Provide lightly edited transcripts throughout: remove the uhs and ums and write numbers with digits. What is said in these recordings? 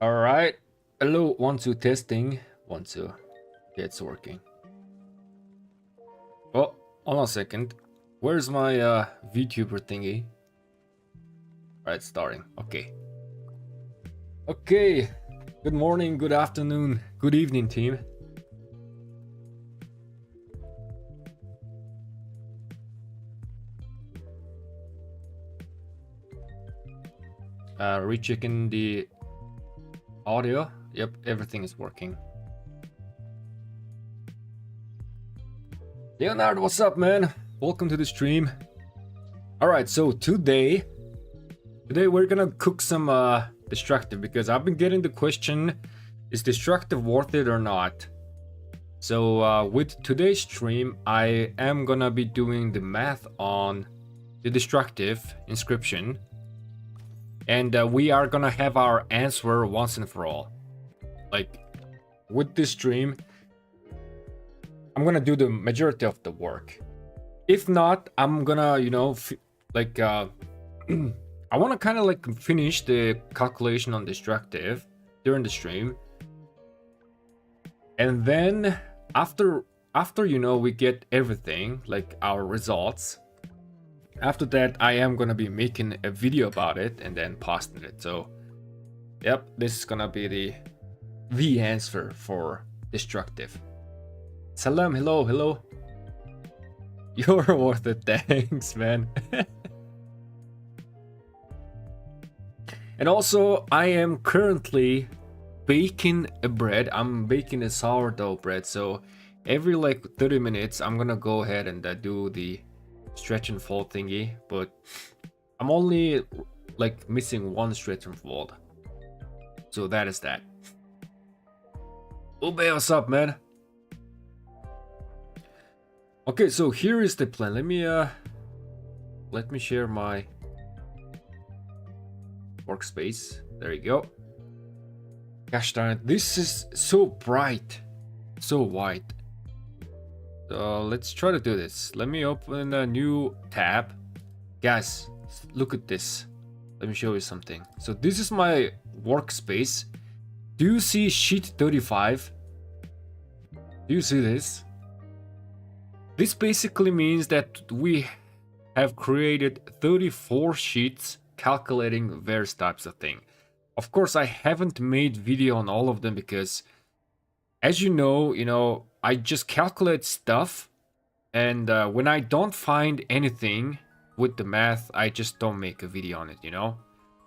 All right. Hello, 1 2 testing. 1 2. Yeah, it's working. Oh, hold on a second. Where's my VTuber thingy? All right, starting. Okay. Okay. Good morning, good afternoon, good evening, team. Rechecking the audio. Yep, everything is working. Leonard, what's up, man? Welcome to the stream. All right, so today we're gonna cook some destructive because I've been getting the question, is destructive worth it or not? So with today's stream, I am gonna be doing the math on the destructive inscription, and we are gonna have our answer once and for all. Like with this stream, I'm gonna do the majority of the work. If not, I'm gonna, I want to kind of like finish the calculation on destructive during the stream, and then after we get everything, like our results, after that I am gonna be making a video about it and then posting it. So yep, this is gonna be the answer for destructive. Salam, hello. You're worth it, thanks, man. And also, I am currently baking a bread. I'm baking a sourdough bread. So every like 30 minutes, I'm gonna go ahead and do the stretch and fold thingy. But I'm only like missing one stretch and fold. So that is that. Ube, what's up, man? Okay, so here is the plan. Let me share my workspace. There you go. Gosh darn it, this is so bright, so white. So let's try to do this. Let me open a new tab. Guys, look at this. Let me show you something. So this is my workspace. Do you see sheet 35? Do you see this? This basically means that we have created 34 sheets calculating various types of thing. Of course, I haven't made video on all of them because, as you know, I just calculate stuff, and when I don't find anything with the math, I just don't make a video on it,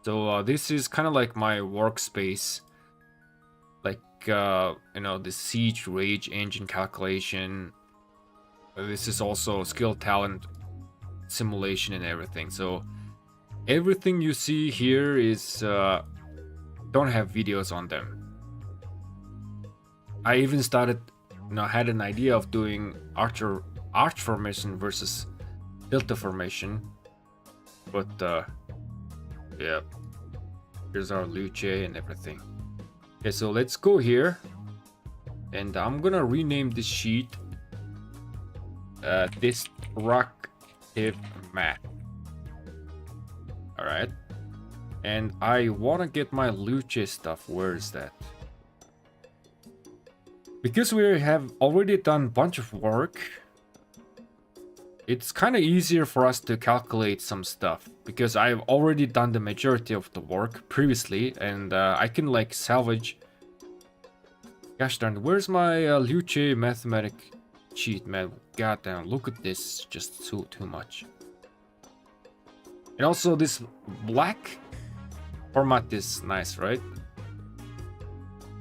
So this is kind of like my workspace, like the siege rage engine calculation. This is also skill talent simulation and everything. So everything you see here is don't have videos on them. I even started, had an idea of doing arch formation versus delta formation, but yeah, here's our luce and everything. Okay, so let's go here, and I'm gonna rename this sheet destructive math. All right, and I want to get my luce stuff. Where is that? Because we have already done a bunch of work, it's kind of easier for us to calculate some stuff, because I've already done the majority of the work previously, and I can like salvage. Gosh darn, where's my luce mathematic cheat, man? Goddamn, look at this, just too much. And also this black format is nice, right?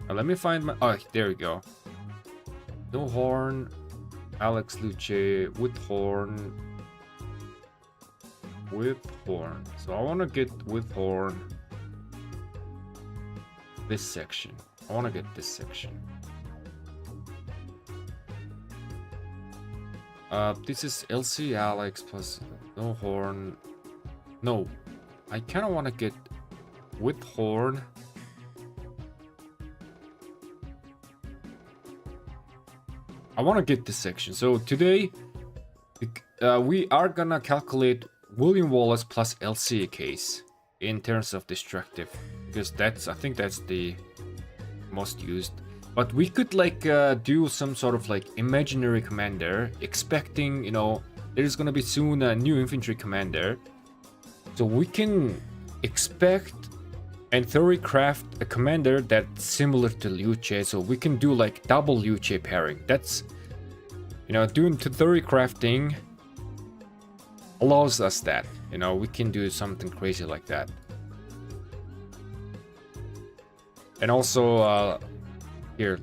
Now let me find my, oh, there we go. No horn, Alex luce with horn. So I want to get with horn this section. I want to get this section. This is LC Alex plus no horn. No, I kind of want to get with horn. I want to get this section. So today, we are gonna calculate William Wallace plus LCA case in terms of destructive because I think that's the most used. But we could like do some sort of like imaginary commander, expecting, you know, there's gonna be soon a new infantry commander. So we can expect and thoroughly craft a commander that's similar to Liu Che. So we can do like double Liu Che pairing. That's, you know, doing theory crafting allows us that. You know, we can do something crazy like that. And also, here,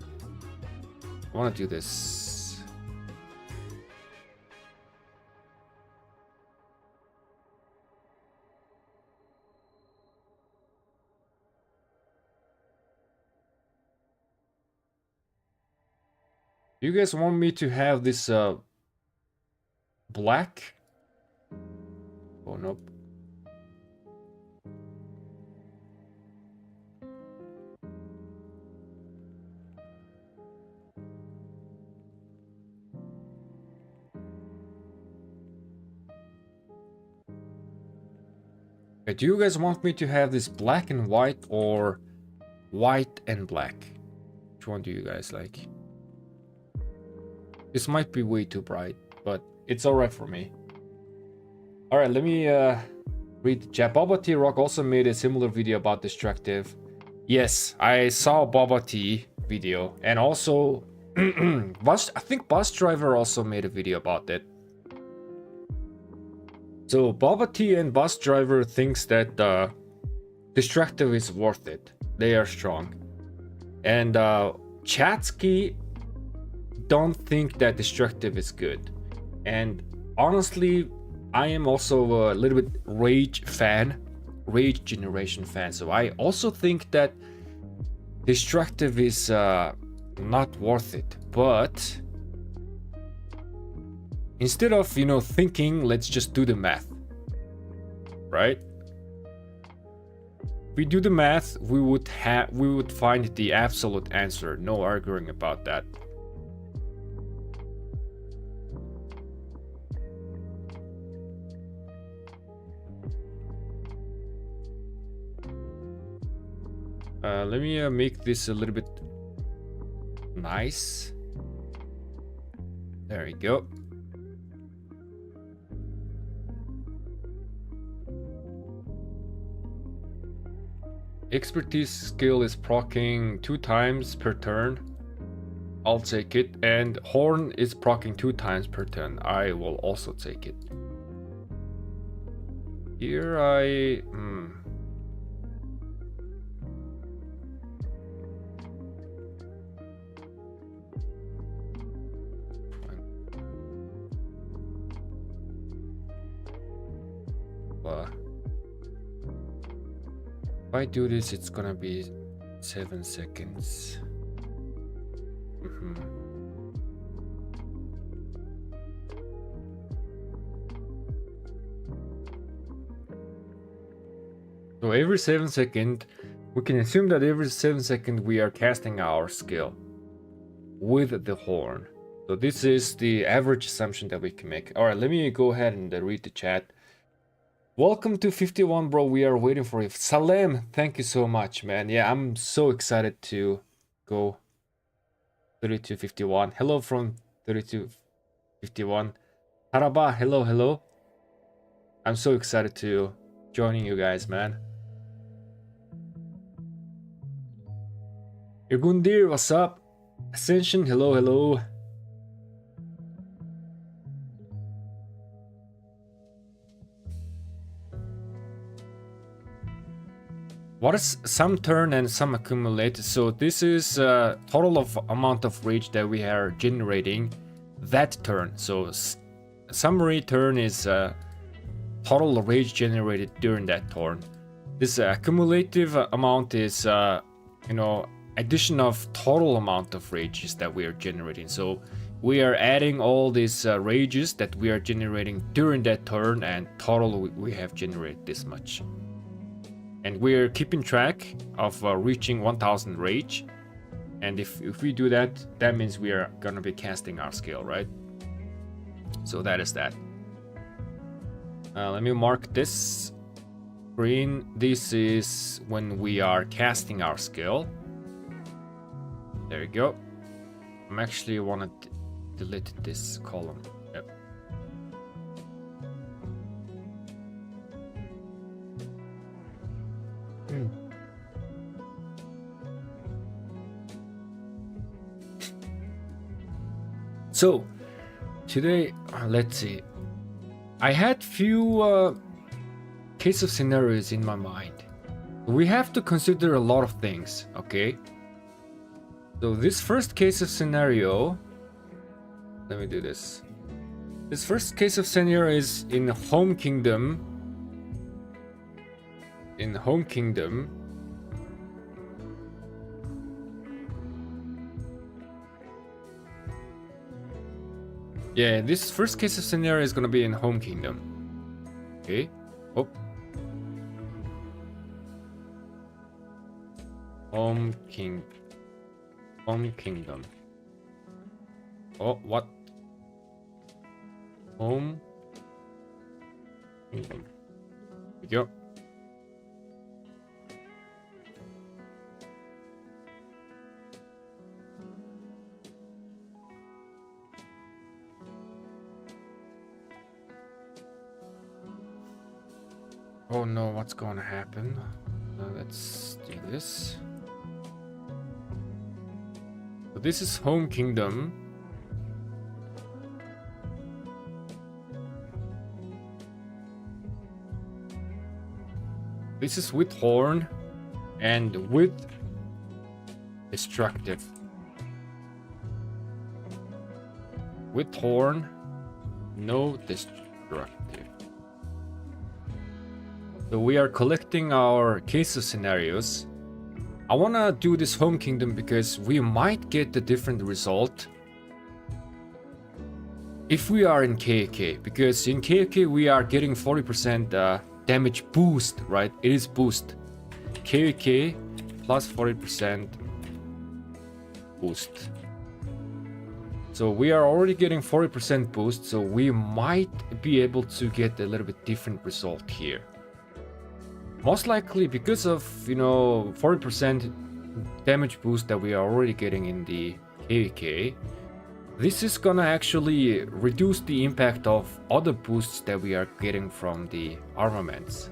I want to do this. Do you guys want me to have this black? Oh, nope. Okay, do you guys want me to have this black and white or white and black? Which one do you guys like? This might be way too bright, but it's alright for me. Alright, let me read the chat. Baba T Rock also made a similar video about destructive. Yes, I saw Baba T video, and also I think Bus Driver also made a video about it. So Baba T and Bus Driver thinks that destructive is worth it. They are strong. And Chatsky don't think that destructive is good. And honestly, I am also a little bit Rage Generation fan. So I also think that destructive is not worth it. But instead of, you know, thinking, let's just do the math, right? If we do the math, we would find the absolute answer. No arguing about that. Let me make this a little bit nice. There we go. Expertise skill is proccing 2 times per turn. I'll take it. And Horn is proccing 2 times per turn. I will also take it. Here I... If I do this, it's gonna be 7 seconds. So every 7 seconds, we can assume that every 7 seconds we are casting our skill with the horn. So this is the average assumption that we can make. Alright, let me go ahead and read the chat. Welcome to 51, bro. We are waiting for you. Salem, thank you so much, man. Yeah, I'm so excited to go 3251. Hello from 3251. Haraba, hello, hello. I'm so excited to joining you guys, man. Irgundir, what's up? Ascension, hello, hello. What is some turn and some accumulated? So this is total of amount of rage that we are generating that turn. So summary turn is total rage generated during that turn. This accumulative amount is you know, addition of total amount of rages that we are generating. So we are adding all these rages that we are generating during that turn, and total we have generated this much. And we're keeping track of reaching 1000 rage. And if we do that, that means we are gonna be casting our skill, right? So that is that. Let me mark this. Green, this is when we are casting our skill. There you go. I'm actually want to delete this column. Yep. So today, let's see. I had few case of scenarios in my mind. We have to consider a lot of things, okay? So this first case of scenario, let me do this. This first case of scenario is in Home Kingdom. In Home Kingdom. Yeah, this first case of scenario is gonna be in Home Kingdom. Okay. Oh. Home Kingdom. Oh, what? Home Kingdom. Here we go. Oh no, what's going to happen? Let's do this. So this is Home Kingdom. This is with Horn and with Destructive. With Horn, no Destructive. So we are collecting our case of scenarios. I wanna do this Home Kingdom because we might get a different result if we are in KK. Because in KK we are getting 40% damage boost, right? It is boost. KK plus 40% boost. So we are already getting 40% boost, so we might be able to get a little bit different result here. Most likely because of, 40% damage boost that we are already getting in the KK, this is gonna actually reduce the impact of other boosts that we are getting from the armaments.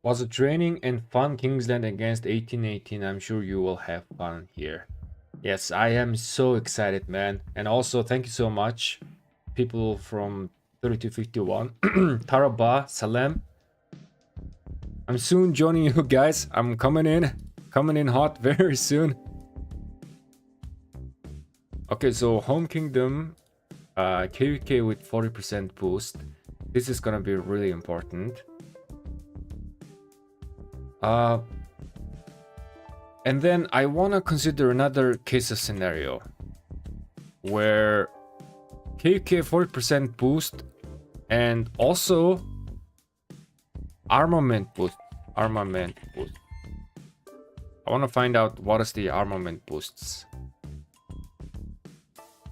Was a training and fun Kingsland against 1818. I'm sure you will have fun here. Yes, I am so excited, man. And also, thank you so much, people from 3251. Taraba, Salem. I'm soon joining you guys. I'm coming in hot very soon. Okay, so Home Kingdom, KVK with 40% boost. This is gonna be really important. And then I want to consider another case of scenario where KK 40% boost and also armament boost. I want to find out what is the armament boosts.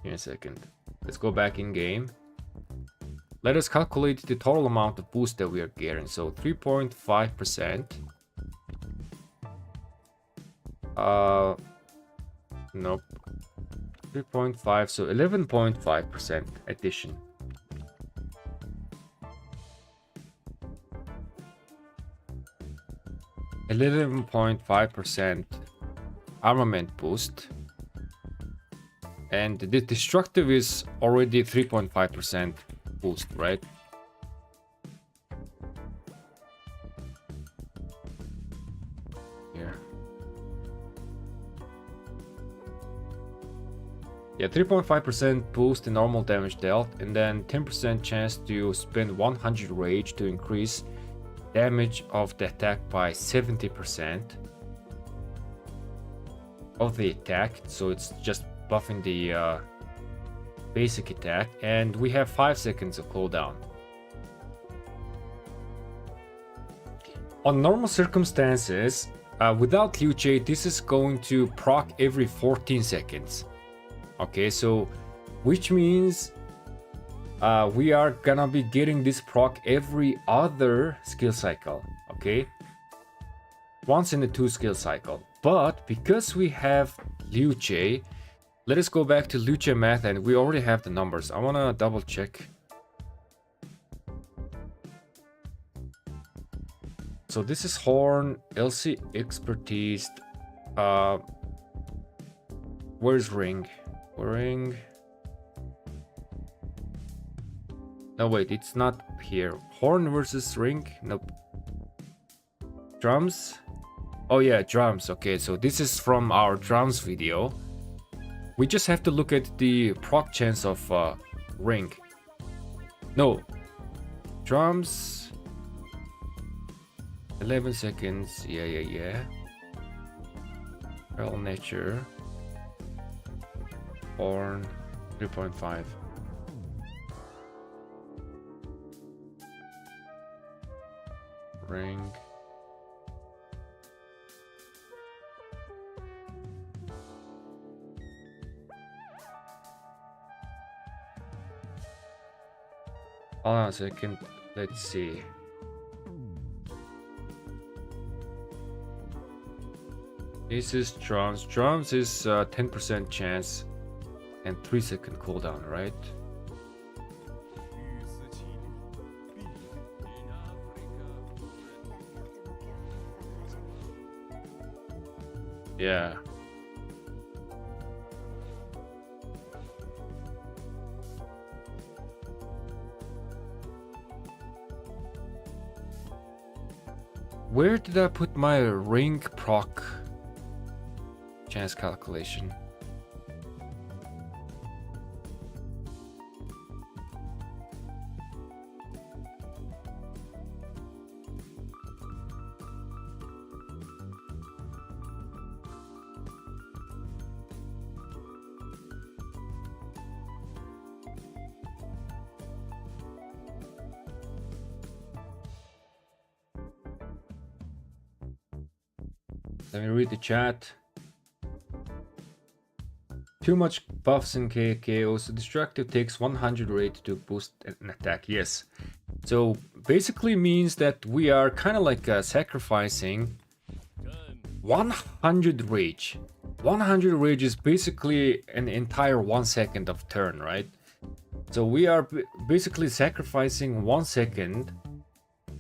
Give me a second. Let's go back in game. Let us calculate the total amount of boost that we are getting. So 3.5%. Nope. 3.5, so 11.5% addition. %11.5% armament boost. And the destructive is already 3.5% boost, right? Yeah, 3.5% boost in normal damage dealt, and then 10% chance to spend 100 rage to increase damage of the attack by 70% of the attack. So it's just buffing the basic attack, and we have 5 seconds of cooldown. On normal circumstances, without Liu Che, this is going to proc every 14 seconds. Okay, so which means we are gonna be getting this proc every other skill cycle. Okay, once in the 2 skill cycle. But because we have Liu Che, let us go back to Liu Che math, and we already have the numbers. I wanna double check. So this is Horn, LC Expertise. Where's Ring? Ring. No, wait, it's not here. Horn versus Ring? Nope. Drums? Oh yeah, drums. Okay, so this is from our drums video. We just have to look at the proc chance of Ring. No. Drums. 11 seconds. Yeah. Real nature. Horn. 3.5. Ring. Hold on a second. Let's see. This is drums. Drums is 10% chance and 3-second cooldown, right? Yeah. Where did I put my ring proc chance calculation? Let me read the chat. Too much buffs in KKO, so destructive takes 100 rate to boost an attack. Yes. So basically means that we are kind of like sacrificing 100 rage. 100 rage is basically an entire 1 second of turn, right? So we are basically sacrificing 1 second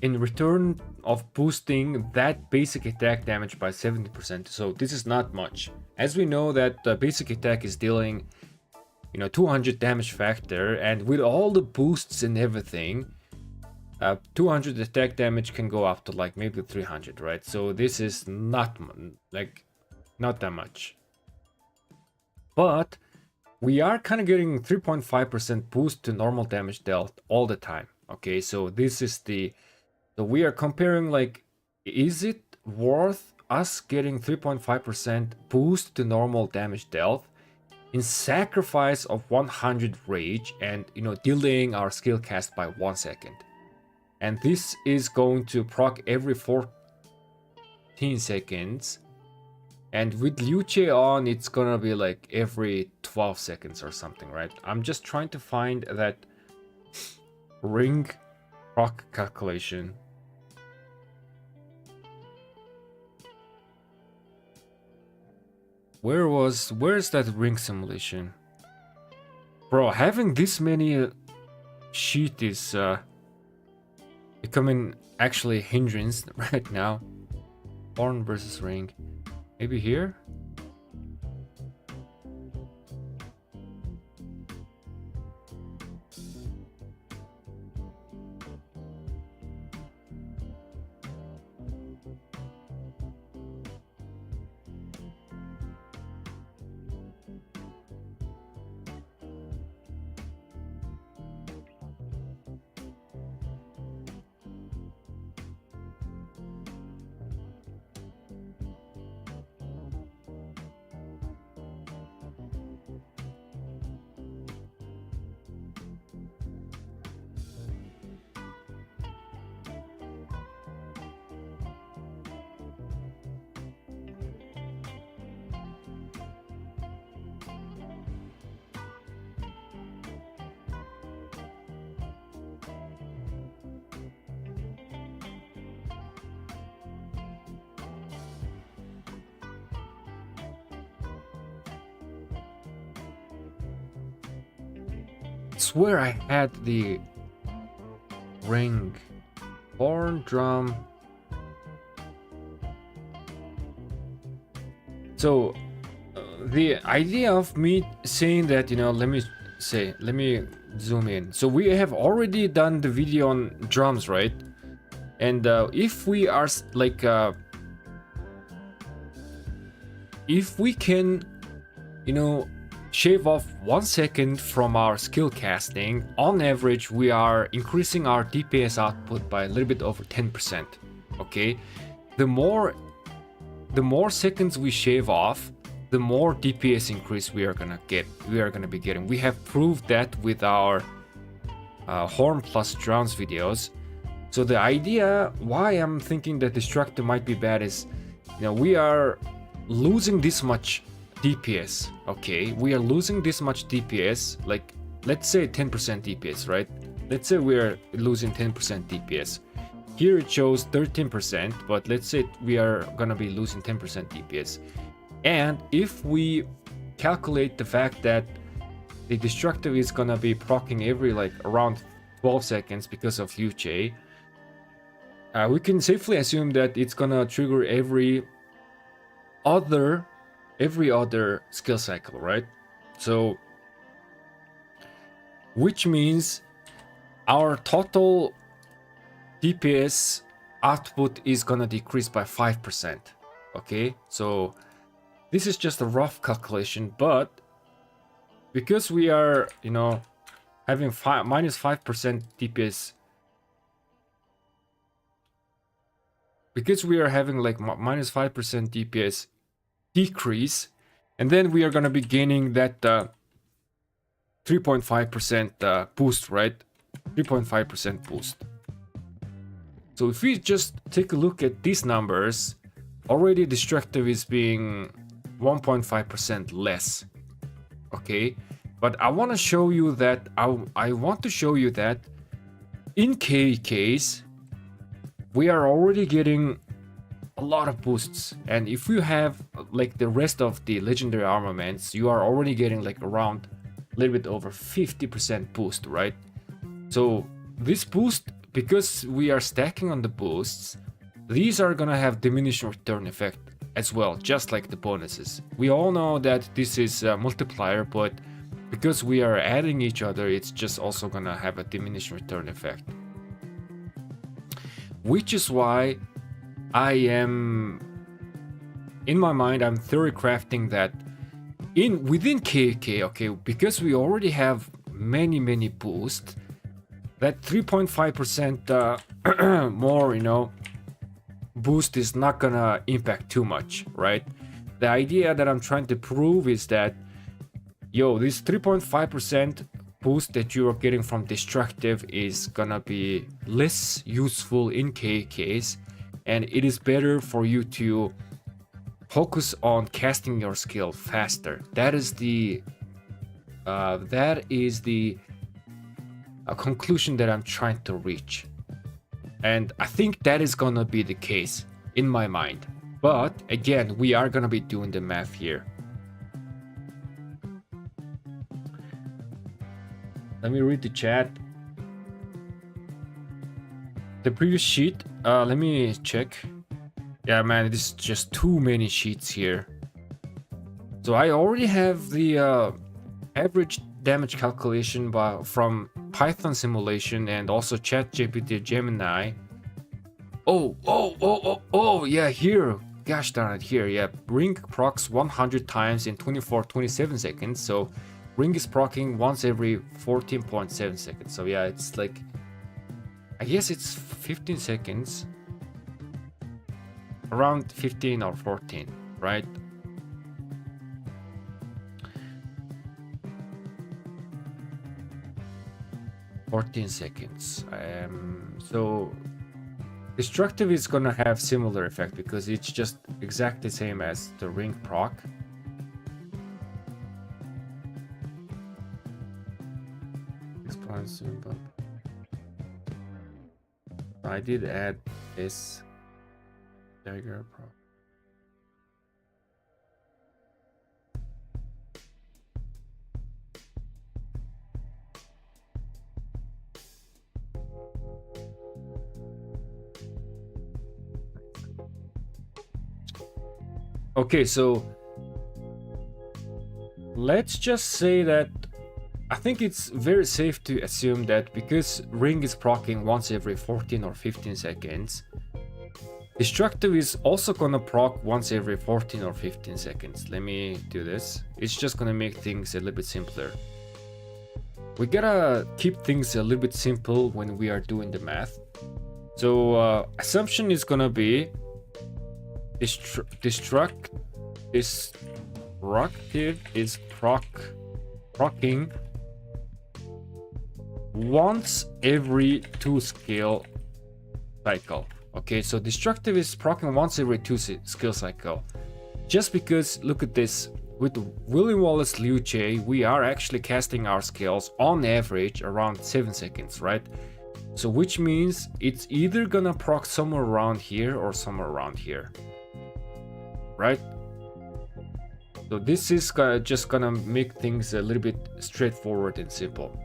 in return of boosting that basic attack damage by 70%. So this is not much. As we know that the basic attack is dealing, 200 damage factor, and with all the boosts and everything, 200 attack damage can go up to like maybe 300, right? So this is not that much. But we are kind of getting 3.5% boost to normal damage dealt all the time. Okay, so this is so we are comparing, like, is it worth us getting 3.5% boost to normal damage dealt in sacrifice of 100 rage and, delaying our skill cast by 1 second? And this is going to proc every 14 seconds. And with Liu Che on, it's gonna be like every 12 seconds or something, right? I'm just trying to find that ring proc calculation. Where's that ring simulation? Bro, having this many sheet is becoming actually a hindrance right now. Horn versus ring. Maybe here? swear I had the ring, horn, drum. So the idea of me saying that, you know, let me zoom in. So we have already done the video on drums, right? And if we are like if we can, you know, shave off 1 second from our skill casting, on average we are increasing our DPS output by a little bit over 10%. Okay, the more seconds we shave off, the more DPS increase we are gonna be getting. We have proved that with our horn plus drums videos. So the idea why I'm thinking that destructor might be bad is, you know, we are losing this much DPS. Okay, we are losing this much DPS, like let's say 10% DPS, right? Let's say we're losing 10% DPS. Here it shows 13%, but let's say we are gonna be losing 10% DPS. And if we calculate the fact that the destructive is gonna be proccing every like around 12 seconds because of UJ, we can safely assume that it's gonna trigger every other skill cycle, right? So which means our total DPS output is gonna decrease by 5%. Okay, so this is just a rough calculation, but because we are, you know, having minus 5% DPS, because we are having like minus 5% DPS decrease, and then we are gonna be gaining that 3.5% boost, right? 3.5% boost. So if we just take a look at these numbers, already destructive is being 1.5% less. Okay, but I want to show you that I want to show you that in KKs we are already getting a lot of boosts, and if you have like the rest of the legendary armaments, you are already getting like around a little bit over 50% boost, right? So this boost, because we are stacking on the boosts, these are gonna have diminishing return effect as well, just like the bonuses. We all know that this is a multiplier, but because we are adding each other, it's just also gonna have a diminishing return effect. Which is why I am, in my mind, I'm theory crafting that within KK, okay, because we already have many boosts, that 3.5% more, you know, boost is not gonna impact too much, right? The idea that I'm trying to prove is that, yo, this 3.5% boost that you are getting from destructive is gonna be less useful in KKs, and it is better for you to focus on casting your skill faster. That is the conclusion that I'm trying to reach. And I think that is gonna be the case in my mind. But again, we are gonna be doing the math here. Let me read the chat. The previous sheet, let me check. Yeah, man, this is just too many sheets here. So I already have the average damage calculation from Python simulation and also ChatGPT Gemini. Oh, yeah, here. Gosh darn it, here, yeah. Ring procs 100 times in 27 seconds. So Ring is proccing once every 14.7 seconds. So yeah, it's like, I guess it's 15 seconds. Around 15 or 14, right? seconds. So destructive is gonna have similar effect because it's just exactly the same as the ring proc. I did add this dagger proc. Okay, so let's just say that I think it's very safe to assume that because Ring is proccing once every 14 or 15 seconds, Destructive is also gonna proc once every 14 or 15 seconds. Let me do this. It's just gonna make things a little bit simpler. We gotta keep things a little bit simple when we are doing the math. So assumption is gonna be destructive is proccing once every 2 skill cycle. Okay, so destructive is proccing once every 2 skill cycle. Just because, look at this, with William Wallace Liu Che, we are actually casting our skills on average around 7 seconds, right? So which means it's either gonna proc somewhere around here or somewhere around here, right? So this is just gonna make things a little bit straightforward and simple.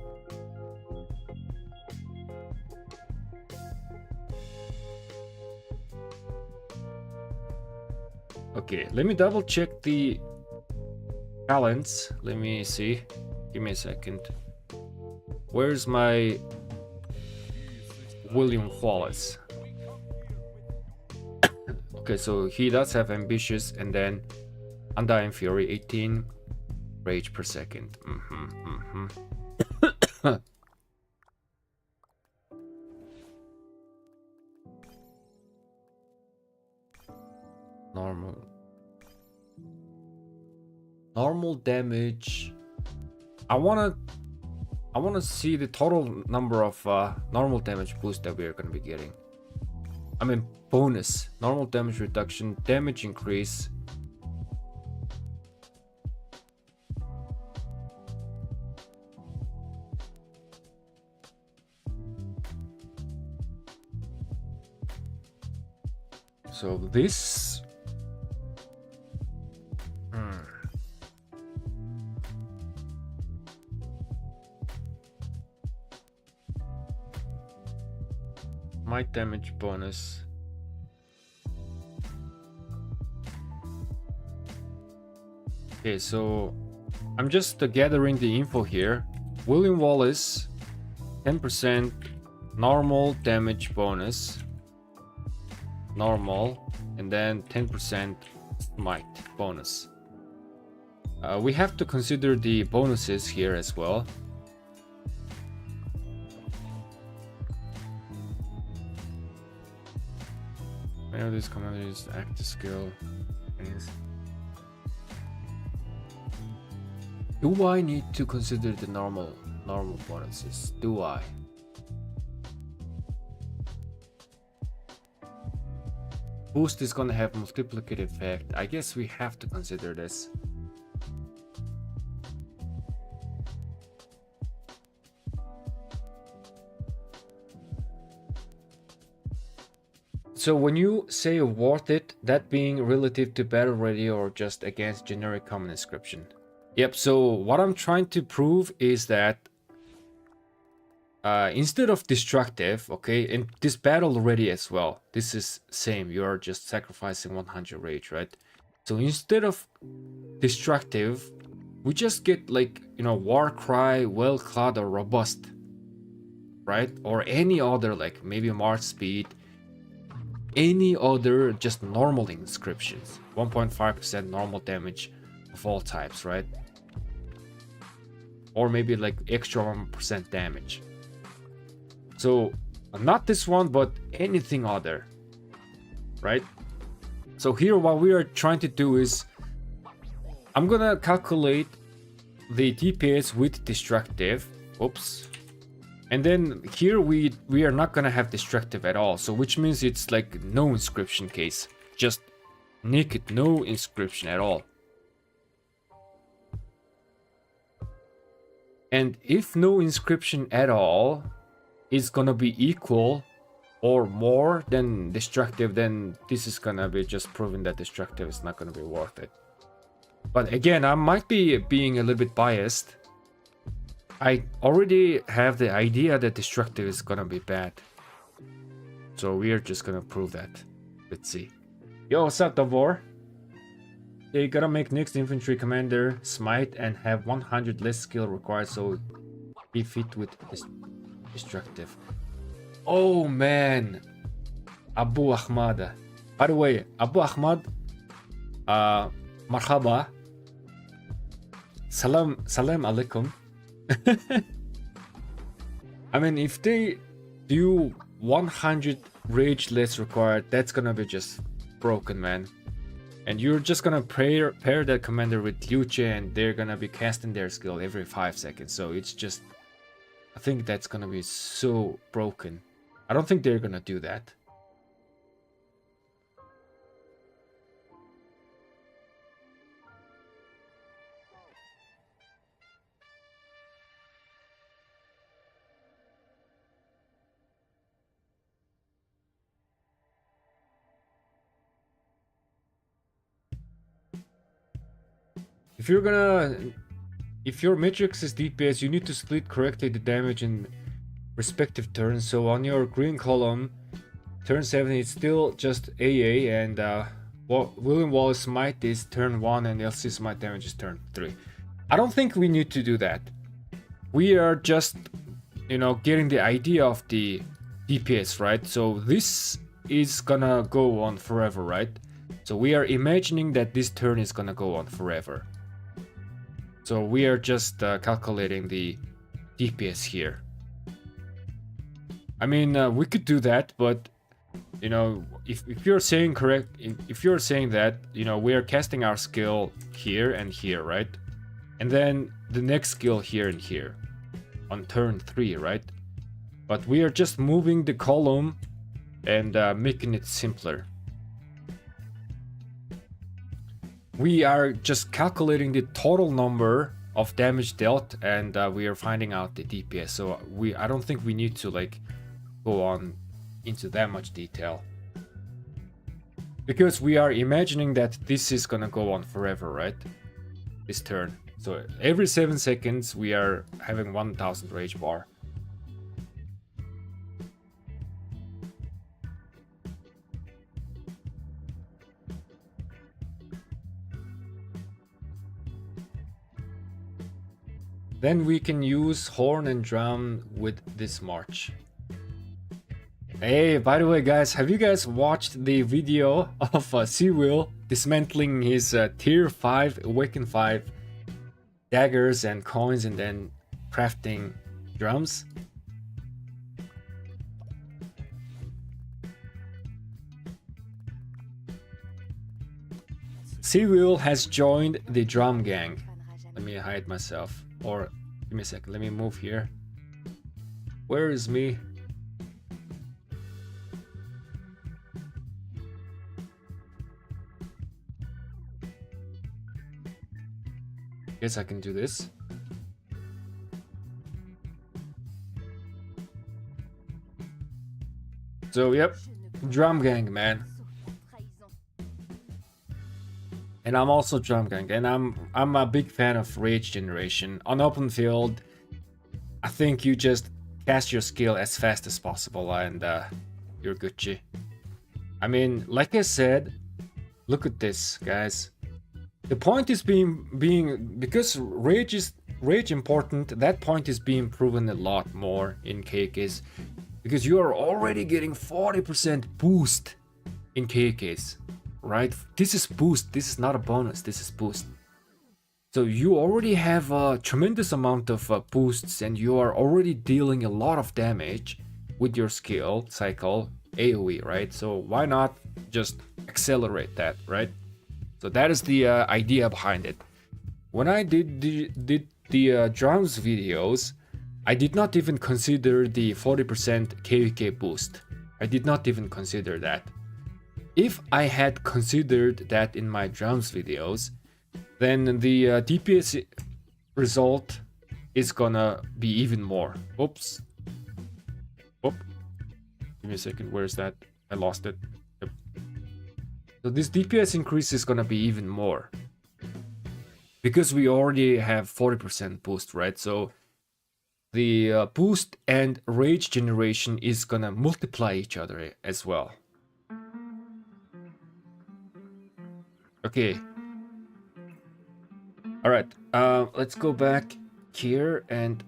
Okay, let me double check the balance. Let me see. Give me a second. Where's my William Wallace? Okay, so he does have ambitious and then Undying Fury 18 rage per second. Normal damage. I wanna see the total number of normal damage boost that we are gonna be getting. I mean bonus, normal damage reduction, damage increase. So this my damage bonus. Okay, so I'm just gathering the info here. William Wallace, 10% normal damage bonus. Normal, and then 10% smite bonus. We have to consider the bonuses here as well. Many of these commanders active skill. Do I need to consider the normal bonuses? Do I? Boost is gonna have multiplicative effect. I guess we have to consider this. So when you say worth it, that being relative to battle ready or just against generic common inscription. Yep, so what I'm trying to prove is that instead of destructive, okay, and this battle ready as well, this is same, you are just sacrificing 100 rage, right? So instead of destructive, we just get like, you know, war cry, well clad or robust, right? Or any other, like maybe march speed, any other just normal inscriptions, 1.5% normal damage of all types, right? Or maybe like extra 1% damage. So not this one, but anything other, right? So here what we are trying to do is I'm gonna calculate the DPS with destructive. Oops. And then here we are not gonna have destructive at all. So which means it's like no inscription case. Just naked, no inscription at all. And if no inscription at all is gonna be equal or more than destructive, then this is gonna be just proving that destructive is not gonna be worth it. But again, I might be being a little bit biased. I already have the idea that destructive is gonna be bad. So we are just gonna prove that. Let's see. Yo, what's up, Davor? they gotta make next infantry commander smite and have 100 less skill required, so be fit with destructive. Oh man, Abu Ahmad. By the way, Abu Ahmad, marhaba, salam alaikum. I mean, if they do 100 rage less required, that's gonna be just broken, man. And you're just gonna pair that commander with Liu Che, and they're gonna be casting their skill every 5 seconds. So it's just, I think that's gonna be so broken. I don't think they're gonna do that. If your matrix is DPS, you need to split correctly the damage in respective turns. So on your green column, turn 7 it's still just AA, and William Wallace Smite is turn 1 and LC Smite damage is turn 3. I don't think we need to do that. We are just, you know, getting the idea of the DPS, right? So this is gonna go on forever, right? So we are imagining that this turn is gonna go on forever. So we are just calculating the DPS here. I mean, we could do that, but you know, if you're saying if you're saying that, you know, we are casting our skill here and here, right? And then the next skill here and here on turn 3, right? But we are just moving the column and making it simpler. We are just calculating the total number of damage dealt, and we are finding out the DPS. So I don't think we need to like go on into that much detail, because we are imagining that this is gonna go on forever, right? This turn. So every 7 seconds we are having 1000 rage bar. Then we can use horn and drum with this march. Hey, by the way guys, have you guys watched the video of Seawill dismantling his tier 5 Awaken 5 daggers and coins and then crafting drums? Seawill has joined the drum gang. Let me hide myself. Or, give me a second, let me move here. Where is me? Guess I can do this. So, yep, drum gang, man. And I'm also drum gang, and I'm a big fan of rage generation. On open field, I think you just cast your skill as fast as possible and you're Gucci. I mean, like I said, look at this, guys. The point is being because rage is important. That point is being proven a lot more in KKs, because you are already getting 40% boost in KKs. Right? This is boost. This is not a bonus. This is boost. So you already have a tremendous amount of boosts, and you are already dealing a lot of damage with your skill cycle AoE, right? So why not just accelerate that, right? So that is the idea behind it. When I did the drums videos, I did not even consider the 40% KVK boost. I did not even consider that. If I had considered that in my drums videos, then the DPS result is gonna be even more. Oops. Oop. Give me a second, where's that? I lost it. Yep. So this DPS increase is gonna be even more, because we already have 40% boost, right? So the boost and rage generation is gonna multiply each other as well. Okay, All right, let's go back here and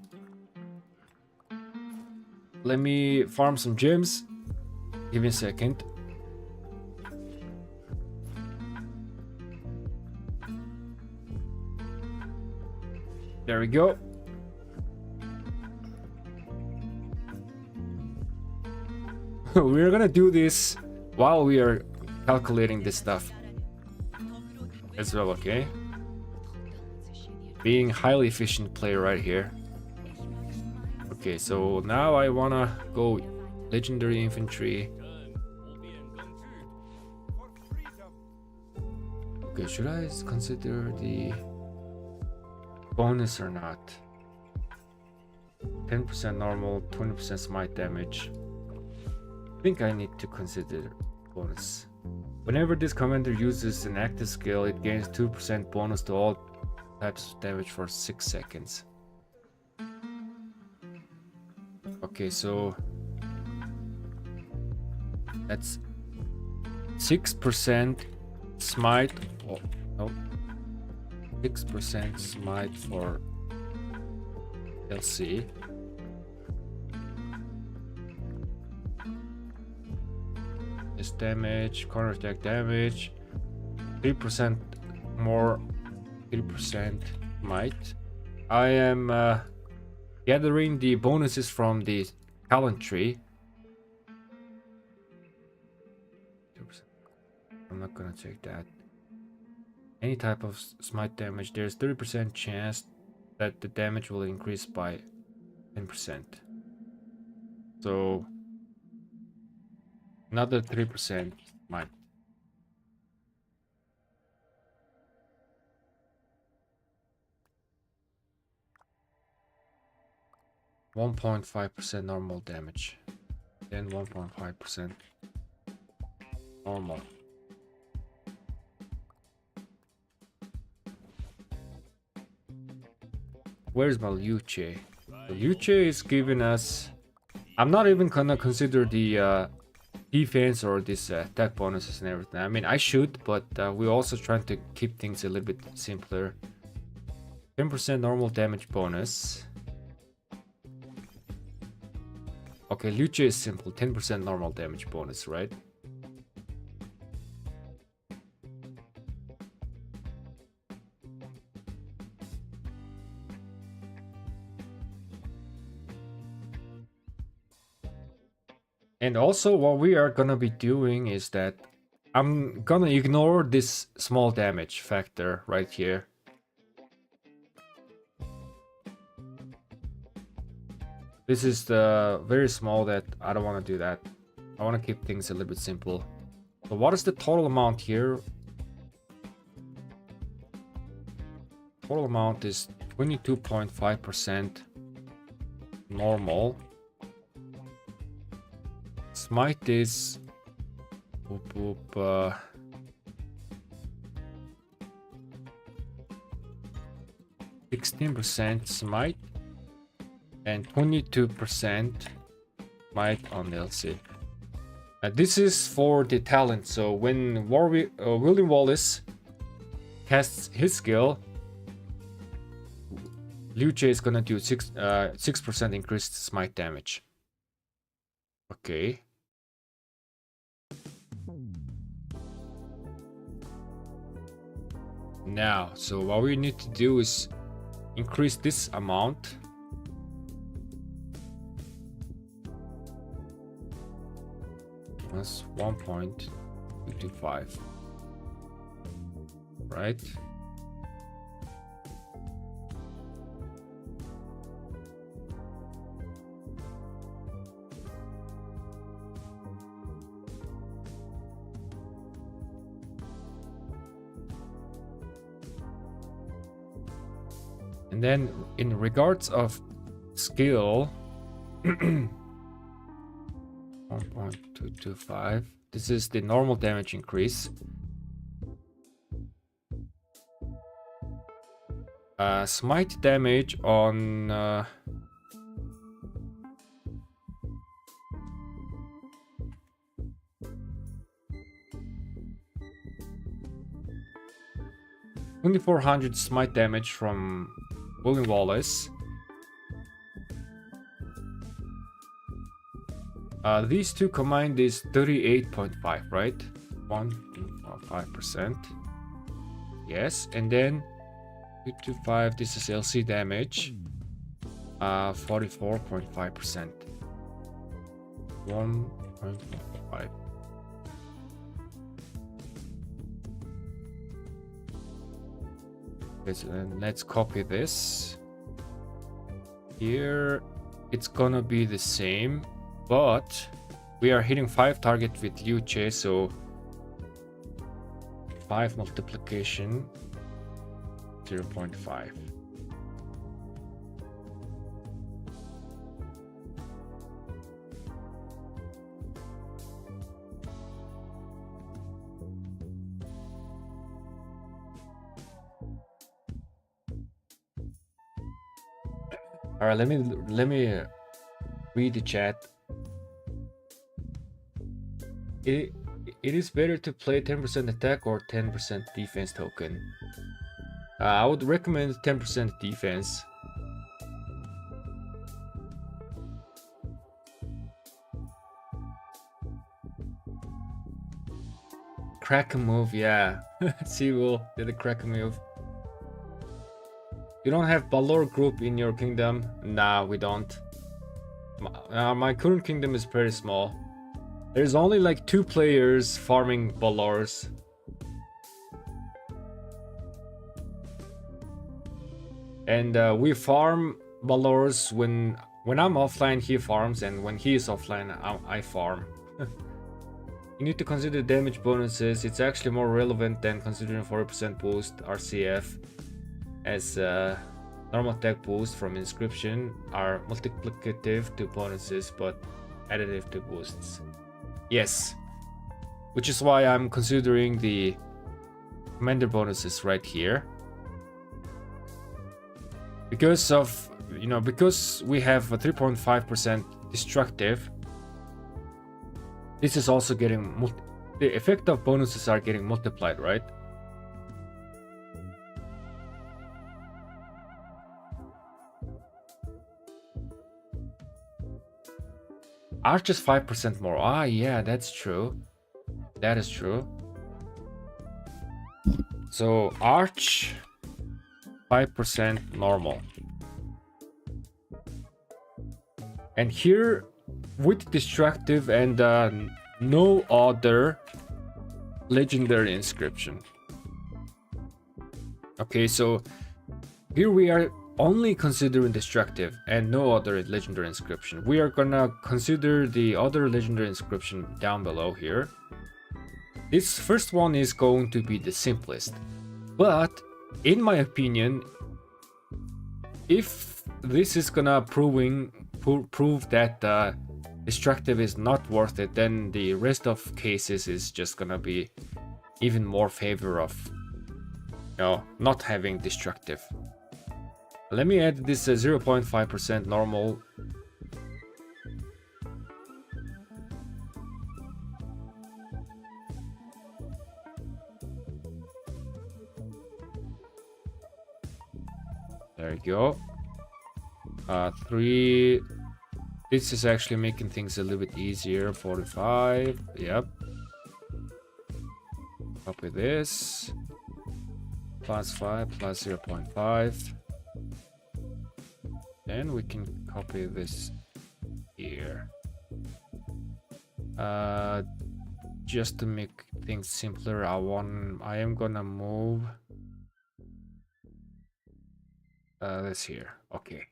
let me farm some gems. Give me a second. There we go. We're gonna do this while we are calculating this stuff as well, okay? Being highly efficient player right here. Okay, so now I wanna go legendary infantry. Okay, should I consider the bonus or not? 10% normal, 20% smite damage. I think I need to consider bonus. Whenever this commander uses an active skill, it gains 2% bonus to all types of damage for 6 seconds. Okay, so that's 6% smite. Oh, no. 6% smite for LC. This damage, counter attack damage, 3% more, 3% might. I am gathering the bonuses from the talent tree. 2%. I'm not gonna take that. Any type of smite damage, there's 30% chance that the damage will increase by 10%. So another 3% might. 1.5% normal damage. Then 1.5% normal. Where's my Yuche? So Yuche is giving us... I'm not even gonna consider the defense or this attack bonuses and everything. I mean, I should, but we're also trying to keep things a little bit simpler. 10% normal damage bonus. Okay, Luce is simple. 10% normal damage bonus, right? And also what we are gonna be doing is that I'm gonna ignore this small damage factor right here. This is the very small that I don't want to do that. I want to keep things a little bit simple. So what is the total amount here? Total amount is 22.5% normal. Smite is 16% smite and 22% smite on LC. This is for the talent. So when William Wallace casts his skill, Luce is gonna do 6% increased smite damage. Okay. Now, so what we need to do is increase this amount. That's 1.225. Right? And then in regards of skill, 1.225. This is the normal damage increase. Smite damage on 2400 smite damage from William Wallace. These two combined is 38.5, right? 1.5%. Yes, and then 225, this is LC damage. 44.5%. 1.5. Let's copy this. Here, it's gonna be the same, but we are hitting 5 target with Liu Che, so 5 multiplication 0.5. All right, let me read the chat. It is better to play 10% attack or 10% defense token. I would recommend 10% defense. Crack a move, yeah. Seawolf did a crack a move. You don't have Balor group in your kingdom? Nah, we don't. My current kingdom is very small. There's only like 2 players farming Balors. And we farm Balors when I'm offline, he farms, and when he is offline, I farm. You need to consider damage bonuses. It's actually more relevant than considering 40% boost RCF, as normal attack boost from inscription are multiplicative to bonuses but additive to boosts. Yes, which is why I'm considering the commander bonuses right here, because of, you know, because we have a 3.5% destructive. This is also getting the effect of bonuses are getting multiplied, right? Arch is 5% more. Ah, yeah, that's true. That is true. So Arch 5% normal. And here with destructive and no other legendary inscription. Okay, so here we are only considering destructive and no other legendary inscription. We are gonna consider the other legendary inscription down below here. This first one is going to be the simplest, but in my opinion, if this is gonna prove that destructive is not worth it, then the rest of cases is just gonna be even more favor of, you know, not having destructive. Let me add this 0.5% normal. There you go. 3. This is actually making things a little bit easier. 45. Yep. Copy this. +5 plus 0.5. Then we can copy this here. Just to make things simpler, I am gonna move this here. Okay.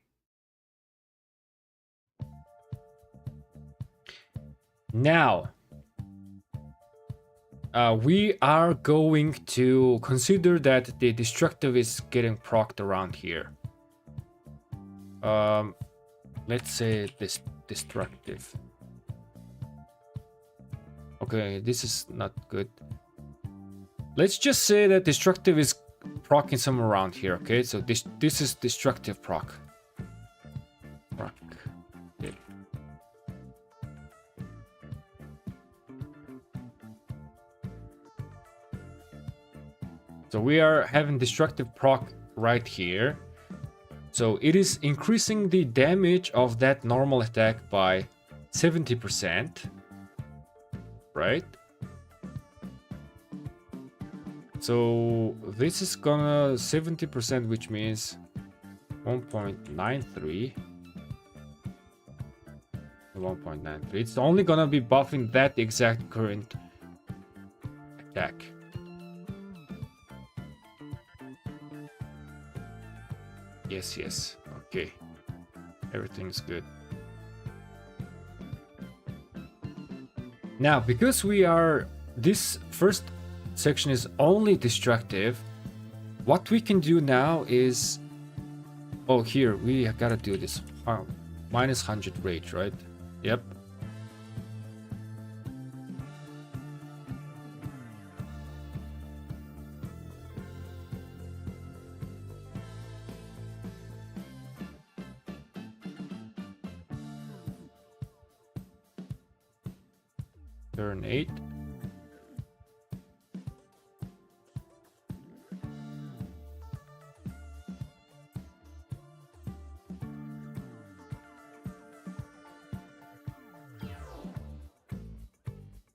Now, we are going to consider that the destructive is getting procced around here. Let's say this destructive. Okay, this is not good. Let's just say that destructive is proccing somewhere around here. Okay, so this is destructive proc. Okay. So we are having destructive proc right here. So it is increasing the damage of that normal attack by 70%, right? So this is gonna 70%, which means 1.93. 1.93. It's only gonna be buffing that exact current attack. Yes. Okay. Everything's good. Now, because this first section is only destructive, what we can do now is, oh, here we gotta do this. Minus 100 rage, right? Yep. Turn 8.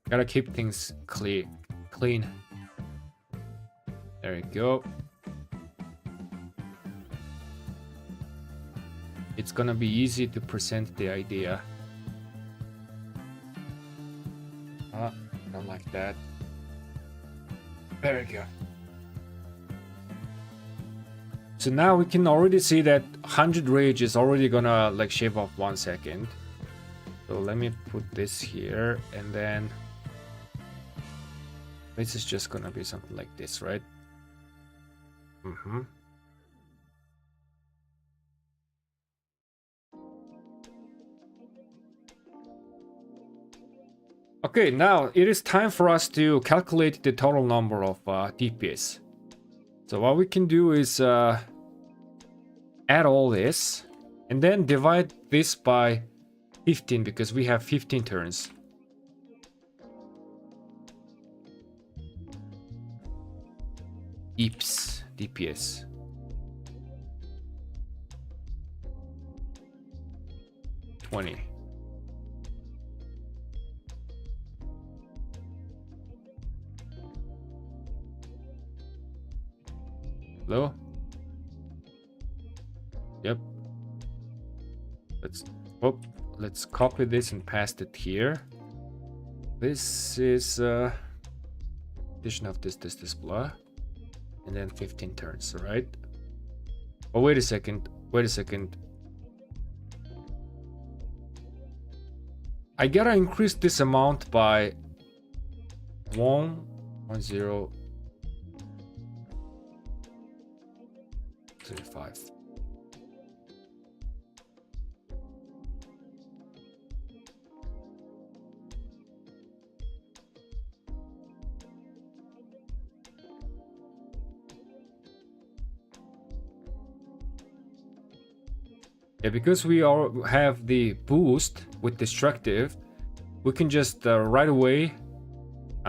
Gotta keep things clean. There we go. It's gonna be easy to present the idea. Not like that. There we go. So now we can already see that 100 rage is already gonna like shave off 1 second. So let me put this here, and then this is just gonna be something like this, right? Okay, now it is time for us to calculate the total number of DPS. So what we can do is add all this and then divide this by 15 because we have 15 turns. EPS, DPS. $20. Hello? Yep. Let's copy this and paste it here. This is addition of this blah, and then 15 turns, right? Oh, wait a second. I gotta increase this amount by 1.035. Yeah, because we all have the boost with destructive, we can just right away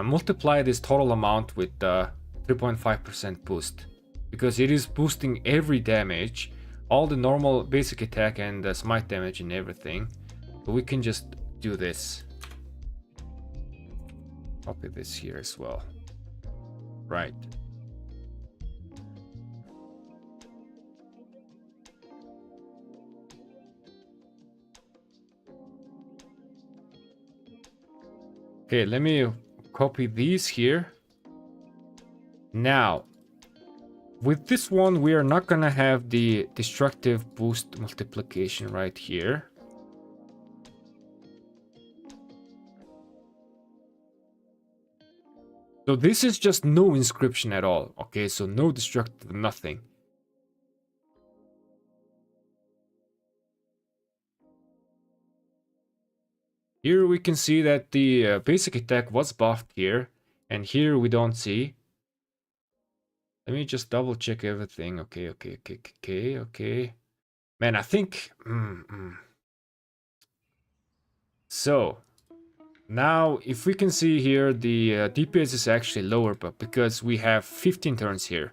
multiply this total amount with 3.5% boost, because it is boosting every damage, all the normal basic attack and smite damage and everything. So we can just do this. Copy this here as well. Right. Okay, let me copy these here. Now, with this one, we are not gonna have the destructive boost multiplication right here. So this is just no inscription at all. Okay, so no destructive, nothing. Here we can see that the basic attack was buffed here, and here we don't see. Let me just double check everything. Okay. Man, I think... So, Now, if we can see here, the DPS is actually lower, but because we have 15 turns here.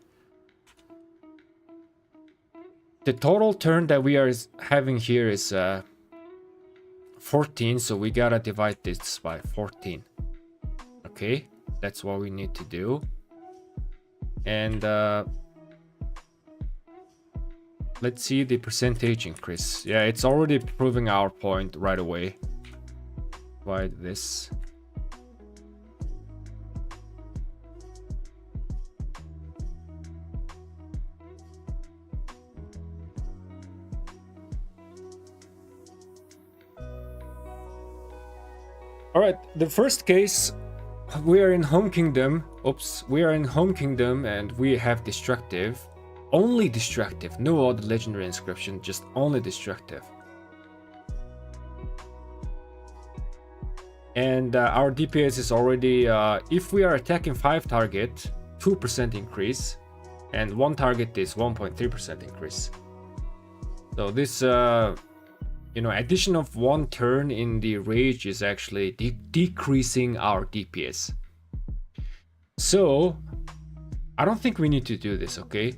The total turn that we are having here is 14, so we gotta divide this by 14. Okay, that's what we need to do. And let's see the percentage increase. Yeah, it's already proving our point right away. Why this? All right, the first case, we are in Home Kingdom. Oops, we are in Home Kingdom and we have Destructive. Only Destructive, no other legendary inscription, just only Destructive. And our DPS is already, if we are attacking 5 target, 2% increase, and 1 target is 1.3% increase. So this, addition of 1 turn in the rage is actually decreasing our DPS. So, I don't think we need to do this, okay?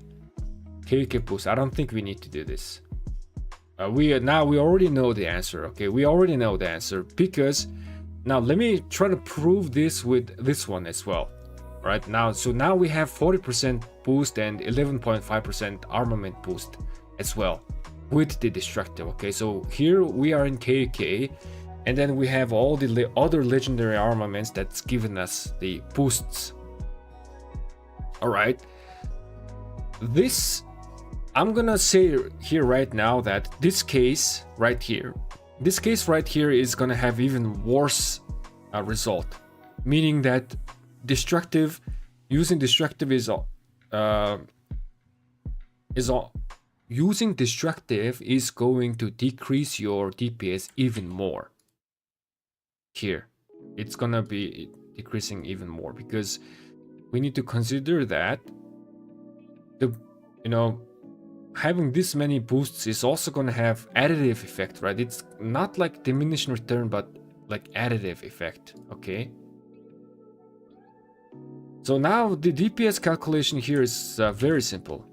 KK boost, I don't think we need to do this. We already know the answer, okay? We already know the answer because now let me try to prove this with this one as well. Right now, so now we have 40% boost and 11.5% armament boost as well with the destructive. Okay, so here we are in KK, and then we have all the other legendary armaments that's given us the boosts. All right, this I'm gonna say here right now that this case right here is gonna have even worse result, meaning that using destructive is going to decrease your DPS even more. Here, it's gonna be decreasing even more because we need to consider that having this many boosts is also gonna have additive effect, right? It's not like diminishing return, but like additive effect. Okay. So now the DPS calculation here is very simple.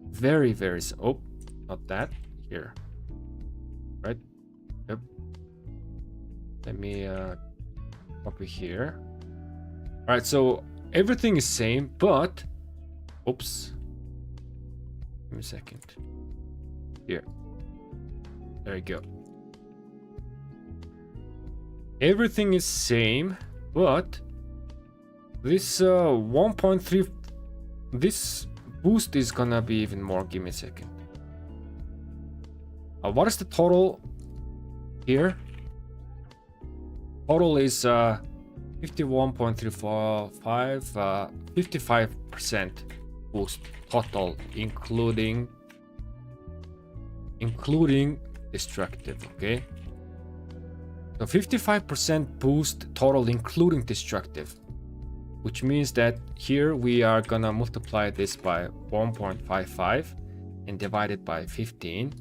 Very simple. Oh, not that. Here. Right? Yep. Let me copy here. Alright, so everything is same, but oops. Give me a second. Here. There you go. Everything is same, but this 1.3, this boost is gonna be even more. Give me a second. What is the total here? Total is 51.345, 55% boost total, including destructive. Okay, so 55% boost total including destructive, which means that here we are gonna multiply this by 1.55 and divide it by 15.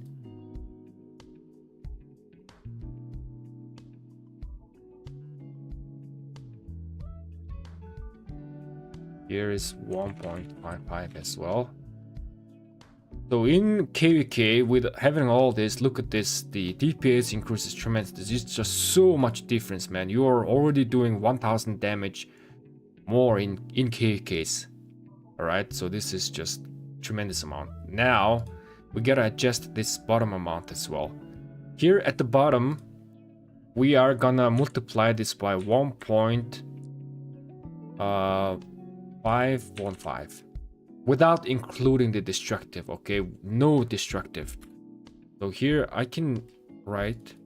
Here is 1.55 as well. So in KVK, with having all this, look at this, the DPS increases tremendously. It's just so much difference, man. You are already doing 1000 damage more in KVKs. Alright, so this is just tremendous amount. Now, we gotta adjust this bottom amount as well. Here at the bottom, we are gonna multiply this by 1.515 without including the destructive. Okay, no destructive. So here I can write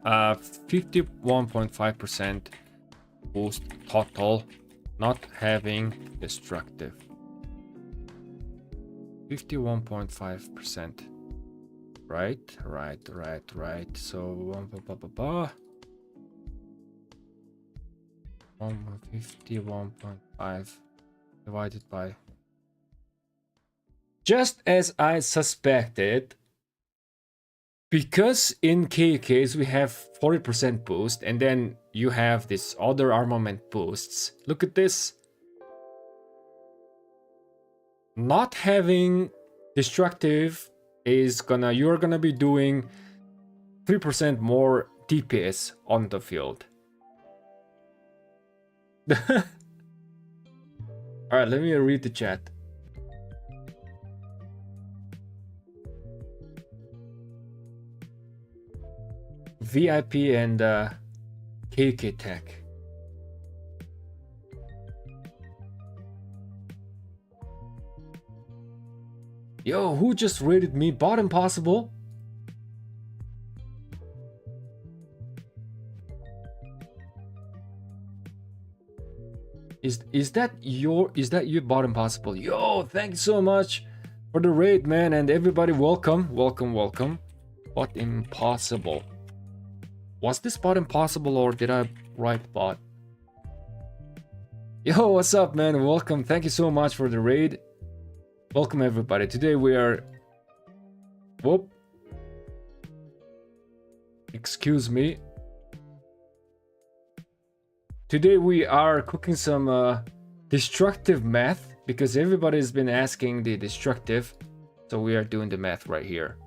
51.5% boost total, not having destructive. 51.5%. Right. So 51.5 divided by, just as I suspected, because in KUKs we have 40% boost, and then you have this other armament boosts. Look at this. Not having destructive is you're gonna be doing 3% more DPS on the field. Alright, let me read the chat. VIP and KK Tech. Yo, who just rated me? Bot Impossible? Is that you, Bot Impossible? Yo, thank you so much for the raid, man, and everybody welcome. Bot Impossible. Was this Bot Impossible or did I write bot? Yo, what's up, man? Welcome. Thank you so much for the raid. Welcome everybody. Today we are... Whoop. Excuse me. Today we are cooking some destructive math because everybody's been asking the destructive. So we are doing the math right here.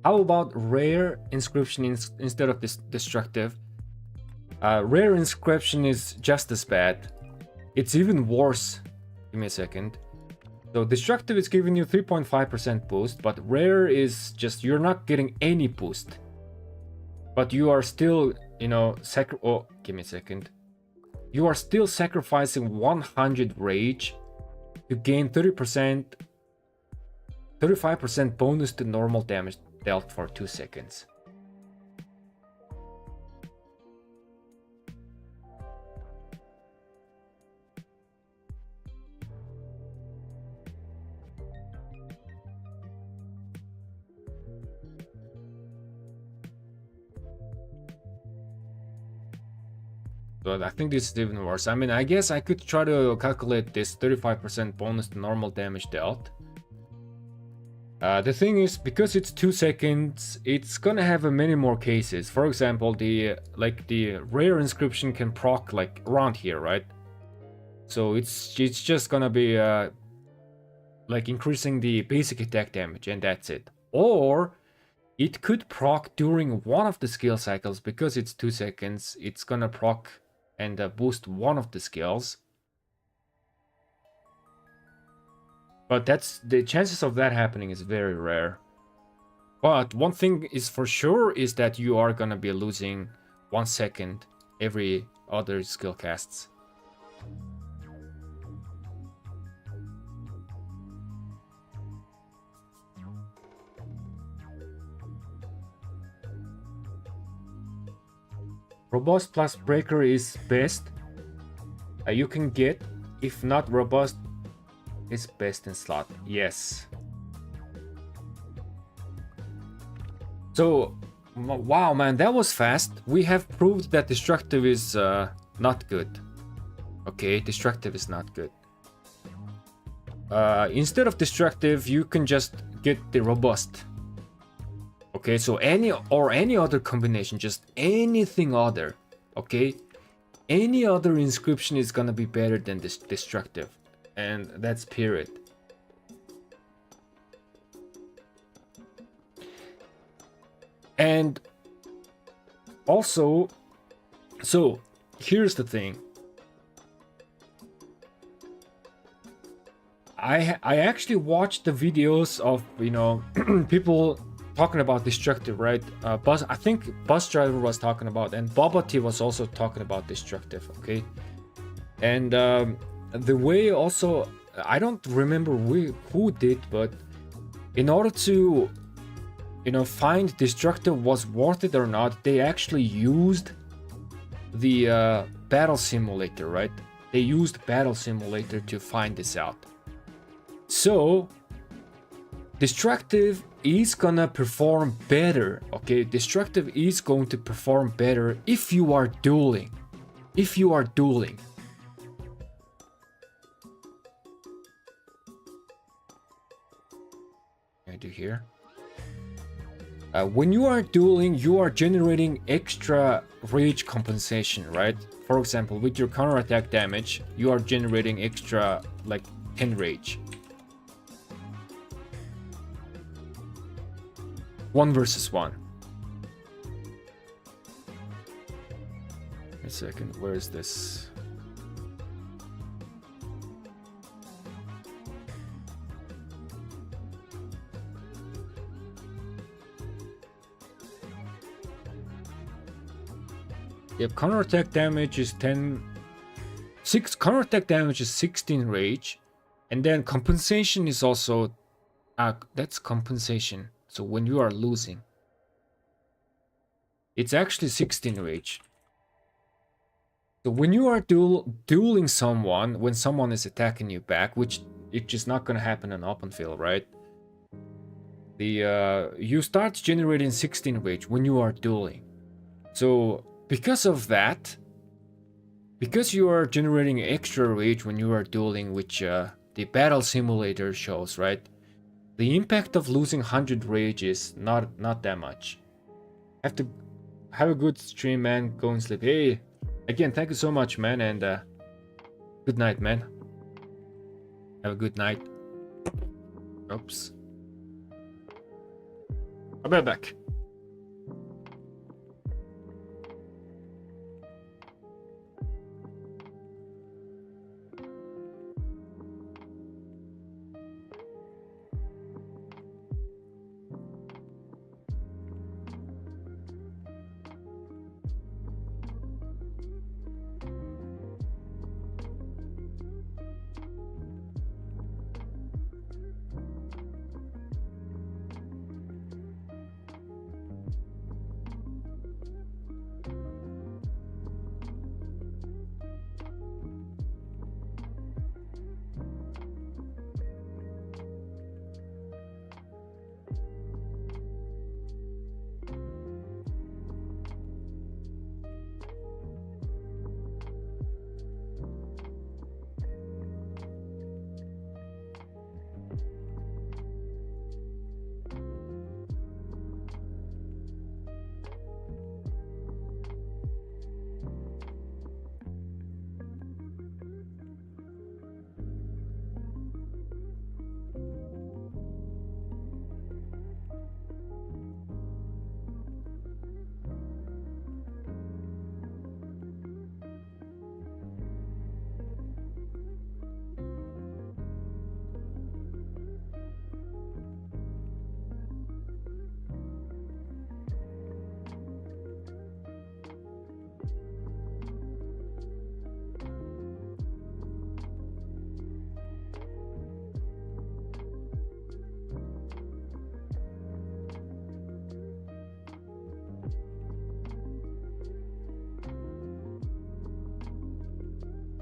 How about rare inscription instead of this destructive? Rare inscription is just as bad. It's even worse. Give me a second. So destructive is giving you 3.5% boost, but rare is just you're not getting any boost. But you are still, you know, give me a second. You are still sacrificing 100 rage to gain 35% bonus to normal damage dealt for 2 seconds. So I think this is even worse. I mean, I guess I could try to calculate this 35% bonus to normal damage dealt. The thing is, because it's 2 seconds, it's gonna have many more cases. For example, the rare inscription can proc like around here, right? So it's just gonna be like increasing the basic attack damage, and that's it. Or it could proc during one of the skill cycles. Because it's 2 seconds, it's gonna proc and boost one of the skills. But the chances of that happening is very rare. But one thing is for sure is that you are gonna be losing 1 second every other skill casts. Robust plus breaker is best you can get. If not, robust is best in slot. Yes. So, wow, man, that was fast. We have proved that destructive is not good. Okay, destructive is not good. Instead of destructive, you can just get the robust. Okay, so any other combination, just anything other. Okay, any other inscription is gonna be better than this destructive. And that's period. And also, so here's the thing. I actually watched the videos of, you know, people talking about destructive, right? I think Bus Driver was talking about, and Bubba T was also talking about destructive, okay? And the way also, I don't remember who did, but in order to, you know, find destructive was worth it or not, they actually used the battle simulator, right? They used battle simulator to find this out. So destructive is gonna perform better, okay? Destructive is going to perform better if you are dueling. if you are dueling. I do here. When you are dueling, you are generating extra rage compensation, right? For example, with your counterattack damage, you are generating extra, like, 10 rage. 1 versus 1. A second, where is this? Yep, counterattack damage is 10. Counterattack damage is 16 rage, and then compensation is also. That's compensation. So when you are losing, it's actually 16 rage. So when you are dueling someone, when someone is attacking you back, which it's just not gonna happen on open field, right? You start generating 16 rage when you are dueling. So because of that, because you are generating extra rage when you are dueling, which the battle simulator shows, right? The impact of losing 100 rage is not that much. Have to have a good stream, man. Go and sleep. Hey, again, thank you so much, man, and good night, man. Have a good night. Oops. I'll be back.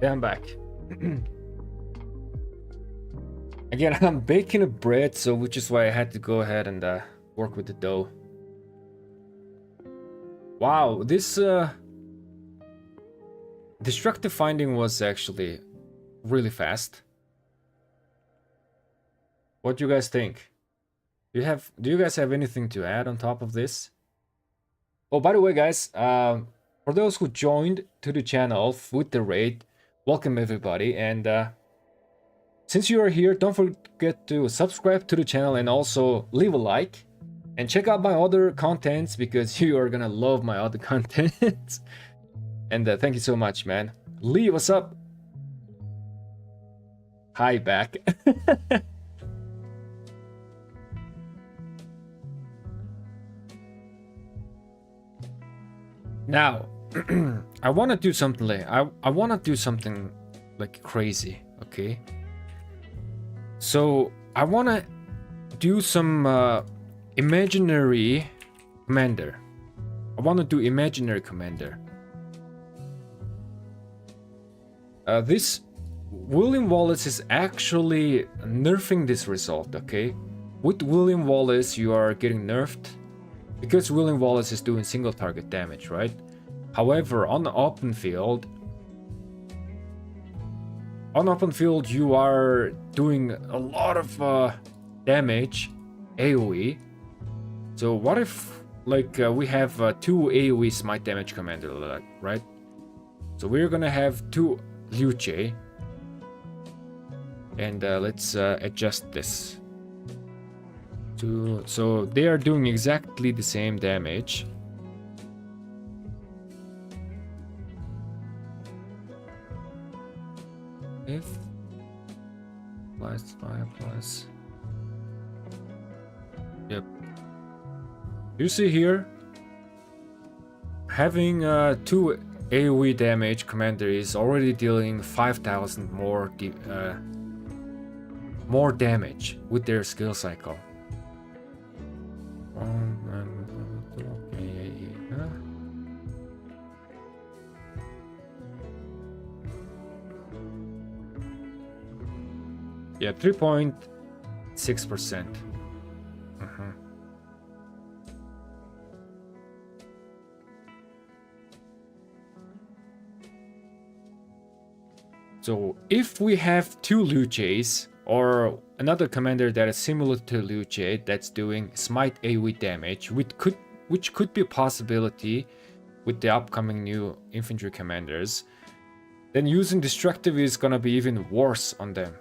Yeah, I'm back. Again, I'm baking a bread, so which is why I had to go ahead and work with the dough. Wow, this destructive finding was actually really fast. What do you guys think? Do you guys have anything to add on top of this? Oh, by the way, guys, for those who joined to the channel with the raid, welcome everybody, and since you are here, don't forget to subscribe to the channel and also leave a like and check out my other contents because you are gonna love my other contents. And thank you so much, man. Lee, what's up? Hi, back. Now, I want to do something like I want to do something like crazy, okay? So I want to do some imaginary commander. I want to do imaginary commander. This William Wallace is actually nerfing this result, okay? With William Wallace, you are getting nerfed because William Wallace is doing single target damage, right? However, on the open field, On open field, you are doing a lot of damage, AoE. So what if, like, we have 2 AoE smite damage commander, right? So we're gonna have 2 Liu Che. And let's adjust this. So they are doing exactly the same damage. If plus 5 plus. Yep. You see here, having 2 AoE damage commander is already dealing 5,000 more damage with their skill cycle. Yeah, 3.6%. So if we have 2 Liu Che's or another commander that is similar to Liu Che that's doing smite AoE damage, which could be a possibility with the upcoming new infantry commanders, then using destructive is gonna be even worse on them.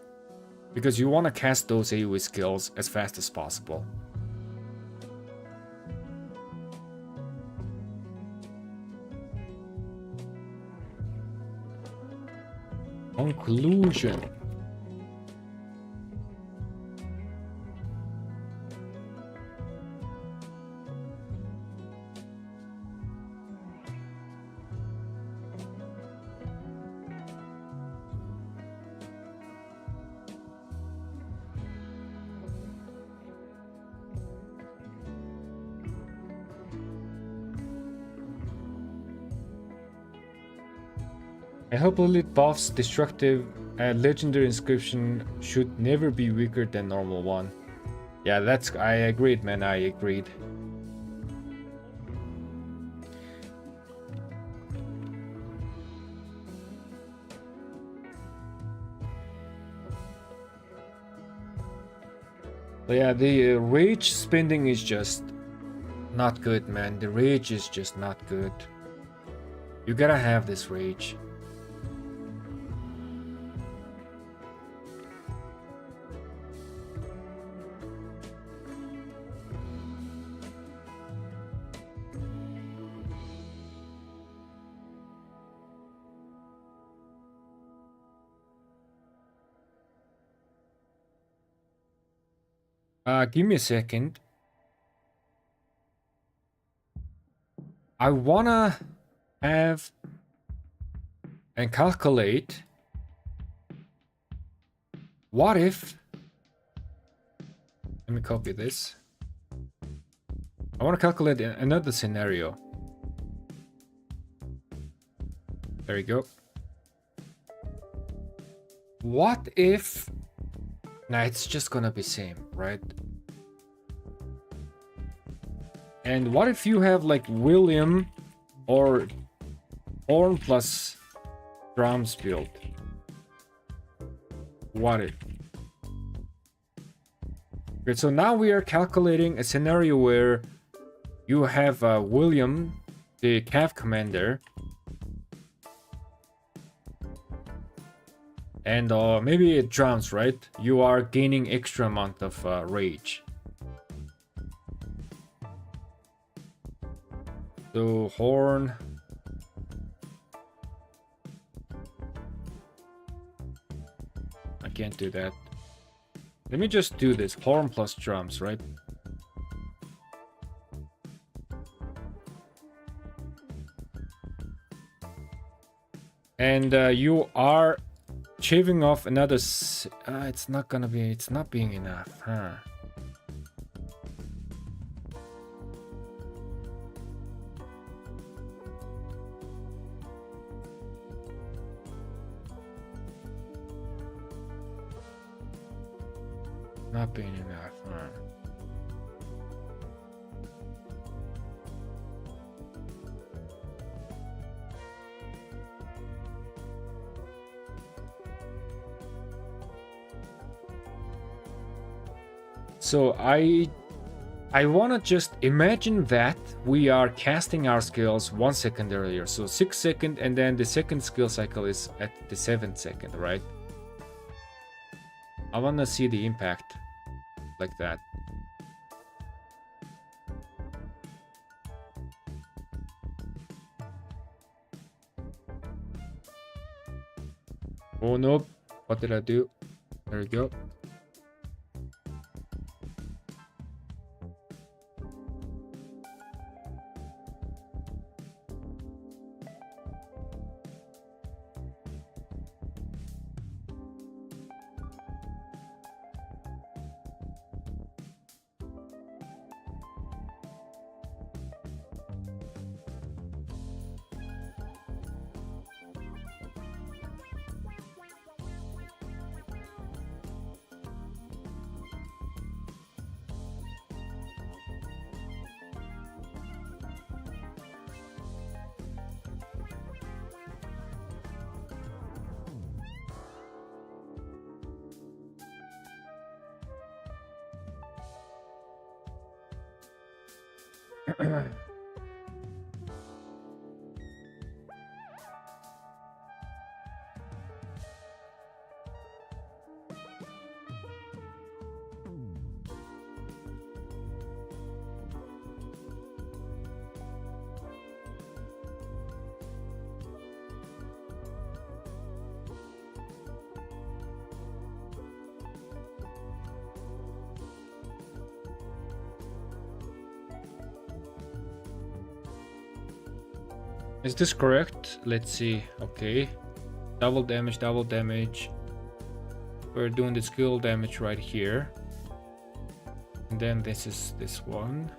Because you want to cast those AoE skills as fast as possible. Conclusion. I hope elite buffs destructive and legendary inscription should never be weaker than normal one. Yeah, I agreed, man, I agreed. But yeah, the rage spending is just not good, man. The rage is just not good. You gotta have this rage. Give me a second. I wanna have and calculate what if, let me copy this. I want to calculate another scenario. There we go. What if, nah, it's just gonna be same, right? And what if you have like William or Horn plus drums build? What if? Okay, so now we are calculating a scenario where you have William, the Cav commander, and maybe it drowns, right? You are gaining extra amount of rage. So Horn. I can't do that. Let me just do this. Horn plus drums, right? And you are shaving off another. It's not gonna be. It's not being enough, huh? Not being enough, huh? So I want to just imagine that we are casting our skills 1 second earlier. So 6 seconds, and then the second skill cycle is at the 7th second, right? I want to see the impact like that. Oh no, what did I do? There we go. Is this correct? Let's see. Okay. Double damage, double damage. We're doing the skill damage right here. And then this is this one.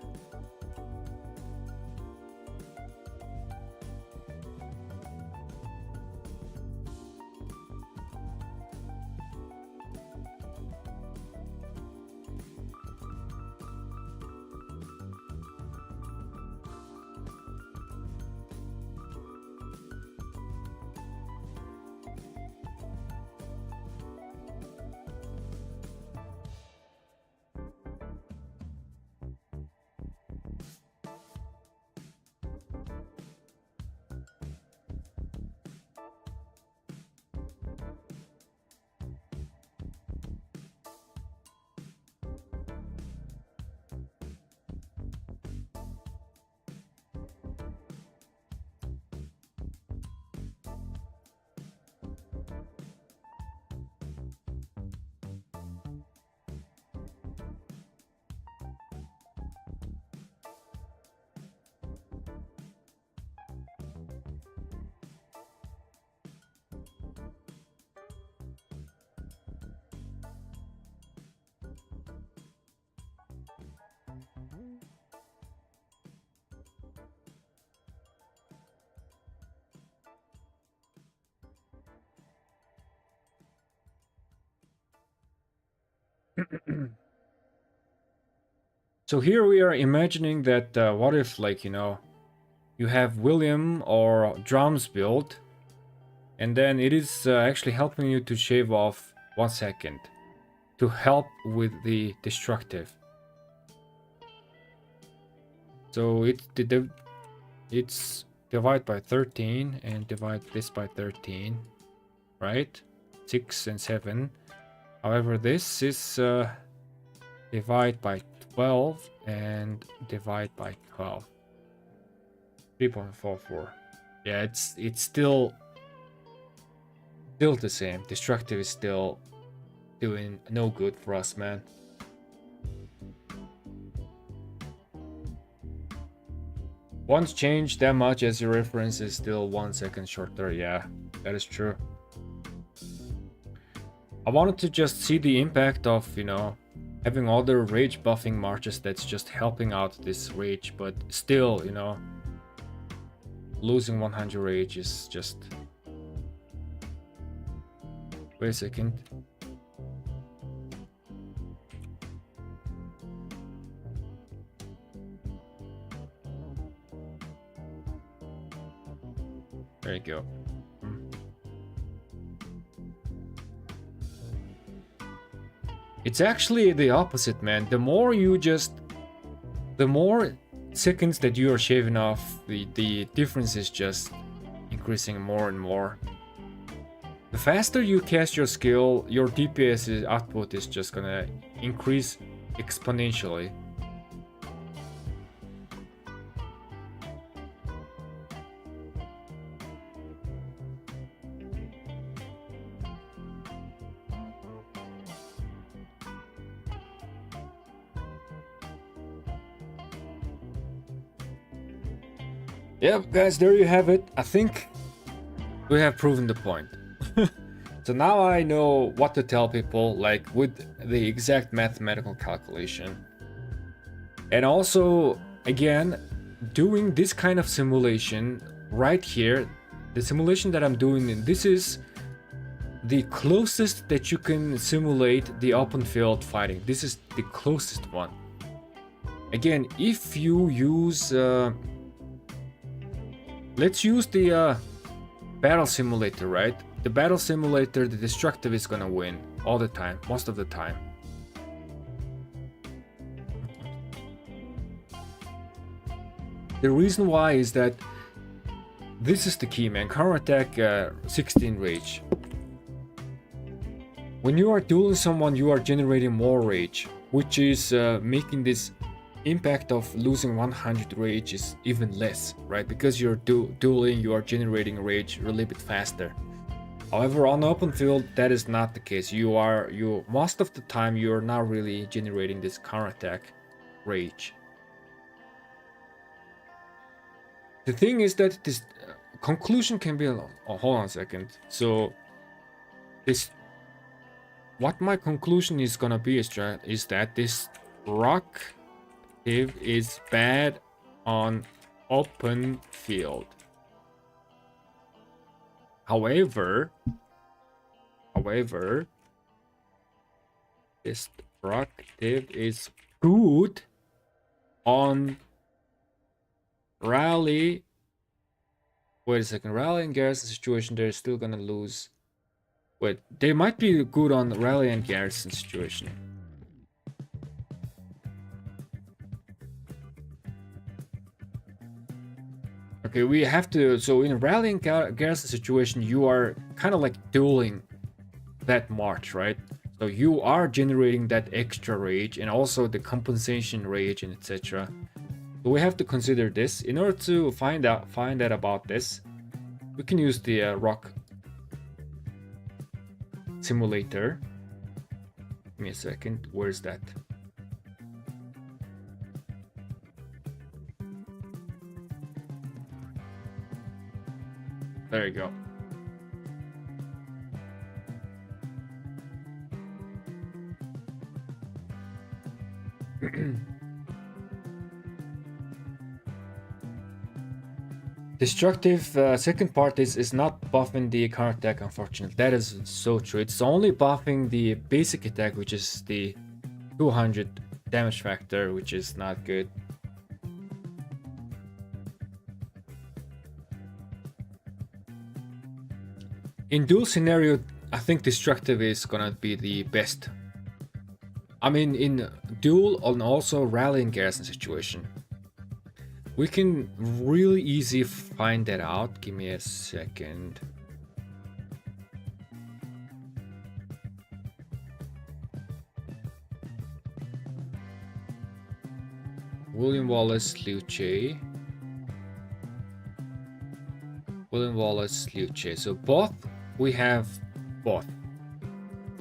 So here we are imagining that what if, like, you know, you have William or drums build, and then it is actually helping you to shave off 1 second to help with the destructive. So it's divide by 13 and divide this by 13, right? 6 and 7. However, this is divide by 12 and divide by 12. 3.44. Yeah, it's still the same. Destructive is still doing no good for us, man. Once changed that much as your reference is still 1 second shorter. Yeah, that is true. I wanted to just see the impact of, you know, having all the rage buffing marches that's just helping out this rage, but still, you know, losing 100 rage is just... Wait a second. There you go. It's actually the opposite, man. The more seconds that you are shaving off, the difference is just increasing more and more. The faster you cast your skill, your DPS output is just gonna increase exponentially. Yep, guys, there you have it. I think we have proven the point. So now I know what to tell people, like with the exact mathematical calculation. And also, again, doing this kind of simulation right here, the simulation that I'm doing, this is the closest that you can simulate the open field fighting. This is the closest one. Again, if you use... let's use the battle simulator, right? The battle simulator, the destructive is gonna win all the time, most of the time. The reason why is that this is the key, man. Counter attack 16 rage. When you are dueling someone, you are generating more rage, which is making this impact of losing 100 rage is even less, right? Because you're dueling, you are generating rage a little bit faster. However, on open field, that is not the case. You most of the time you are not really generating this counterattack rage. The thing is that this conclusion can be hold on a second. So this, what my conclusion is gonna be is that this rock is bad on open field. However, destructive is good on rally. Wait a second, rally and garrison situation, they're still gonna lose. Wait, they might be good on rally and garrison situation. Okay, we have to, so in a rally and garrison situation, you are kind of like dueling that march, right? So you are generating that extra rage and also the compensation rage and etc. So we have to consider this. In order to find out about this, we can use the rock simulator. Give me a second. Where's that? There you go. Destructive second part is not buffing the counter attack, unfortunately. That is so true. It's only buffing the basic attack, which is the 200 damage factor, which is not good. In duel scenario, I think destructive is gonna be the best. I mean, in duel and also rally and garrison situation, we can really easy find that out. Give me a second. William Wallace, Liu Che. William Wallace, Liu Che. So both, we have both.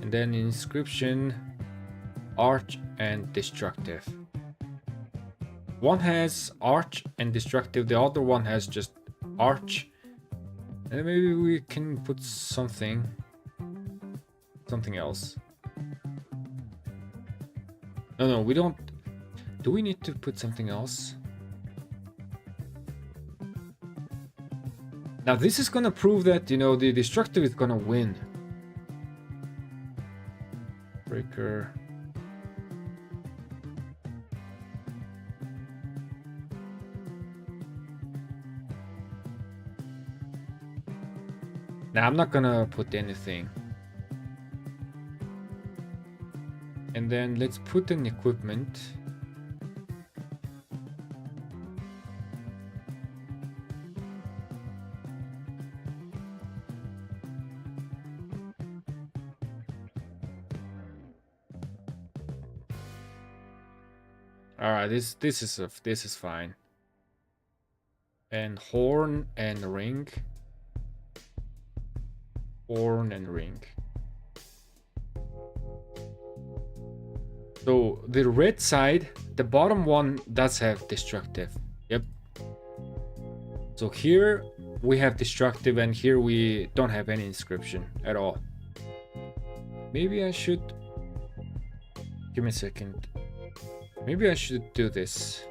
And then inscription, arch and destructive. One has arch and destructive, the other one has just arch. And maybe we can put something else. No, we don't. Do we need to put something else? Now this is gonna prove that, you know, the destructive is gonna win. Breaker. Now I'm not gonna put anything. And then let's put in equipment. All right, this is fine. And horn and ring. Horn and ring. So the red side, the bottom one does have destructive. Yep. So here we have destructive, and here we don't have any inscription at all. Maybe I should... Give me a second. Maybe I should do this.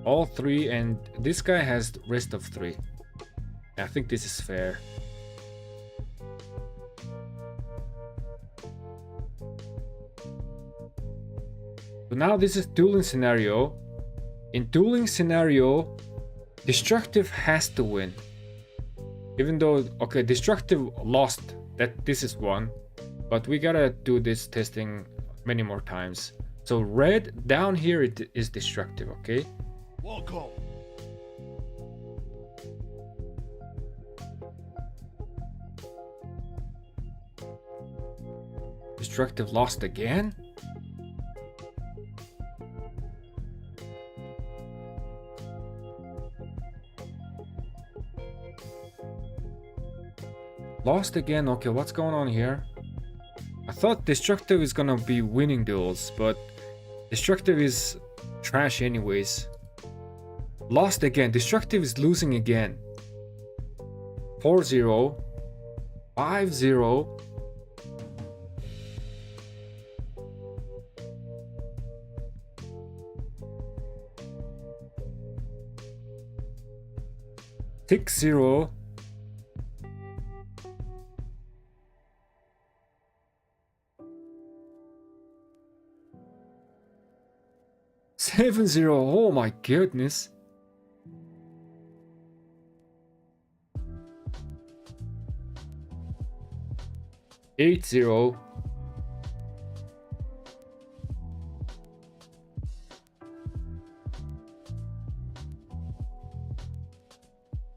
All three, and this guy has the rest of three. I think this is fair. So now this is dueling scenario. In dueling scenario, destructive has to win. Even though, okay, destructive lost. This is one. But we gotta do this testing many more times. So red down here it is destructive, okay? Welcome. Destructive lost again? Lost again. Okay, what's going on here? I thought destructive is gonna be winning duels, but destructive is trash anyways. Lost again. Destructive is losing again. 4-0. 5-0. Six 0. 7-0. Oh my goodness. Eight 0.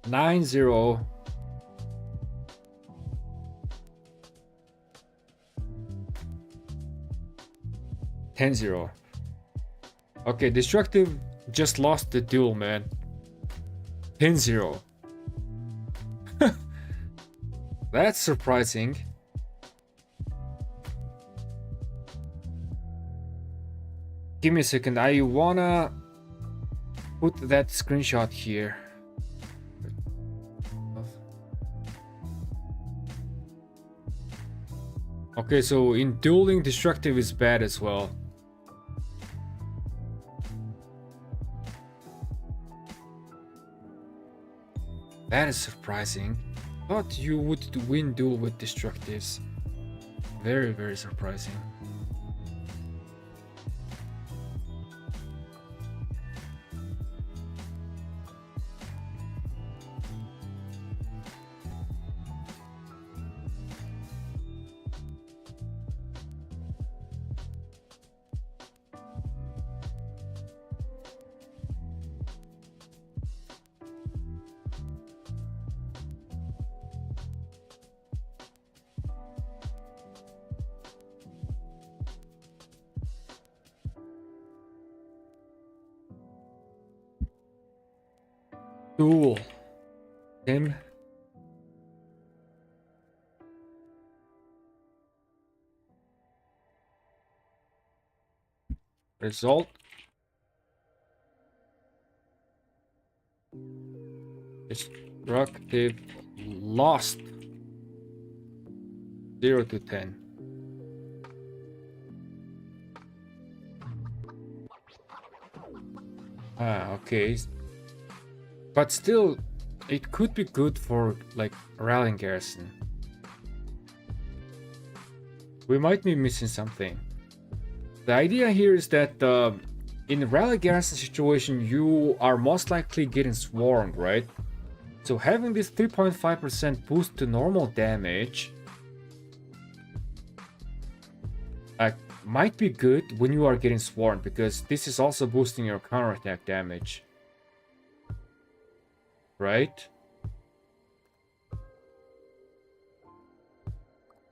9-0. 10-0. Okay, destructive just lost the duel, man. 10-0. That's surprising. Give me a second. I wanna put that screenshot here. Okay, so in dueling, destructive is bad as well. That is surprising. Thought you would win duel with destructives. Very, very surprising. Duel. Him. Result. Destructive lost. 0 to 10. Okay. But still, it could be good for like rallying garrison. We might be missing something. The idea here is that in a rally garrison situation, you are most likely getting swarmed, right? So having this 3.5% boost to normal damage might be good when you are getting swarmed, because this is also boosting your counterattack damage. Right?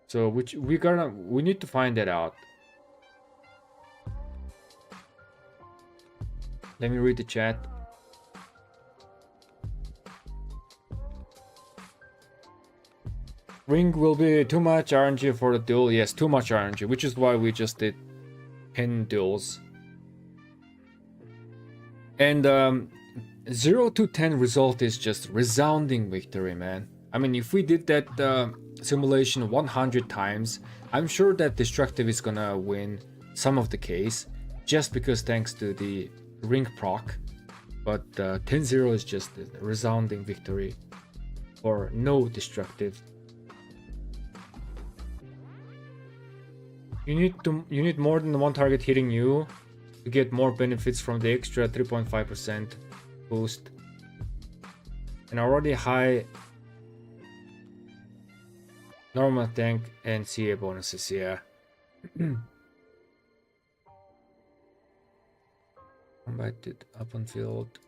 So we need to find that out. Let me read the chat. Ring will be too much RNG for the duel. Yes, too much RNG, which is why we just did 10 duels. And 0 to 10 result is just resounding victory, man. I mean, if we did that simulation 100 times, I'm sure that Destructive is gonna win some of the case, just because thanks to the ring proc. But 10-0 is just a resounding victory for no Destructive. You need more than one target hitting you to get more benefits from the extra 3.5% boost. And already high normal tank and CA bonuses, yeah. Combated up on field,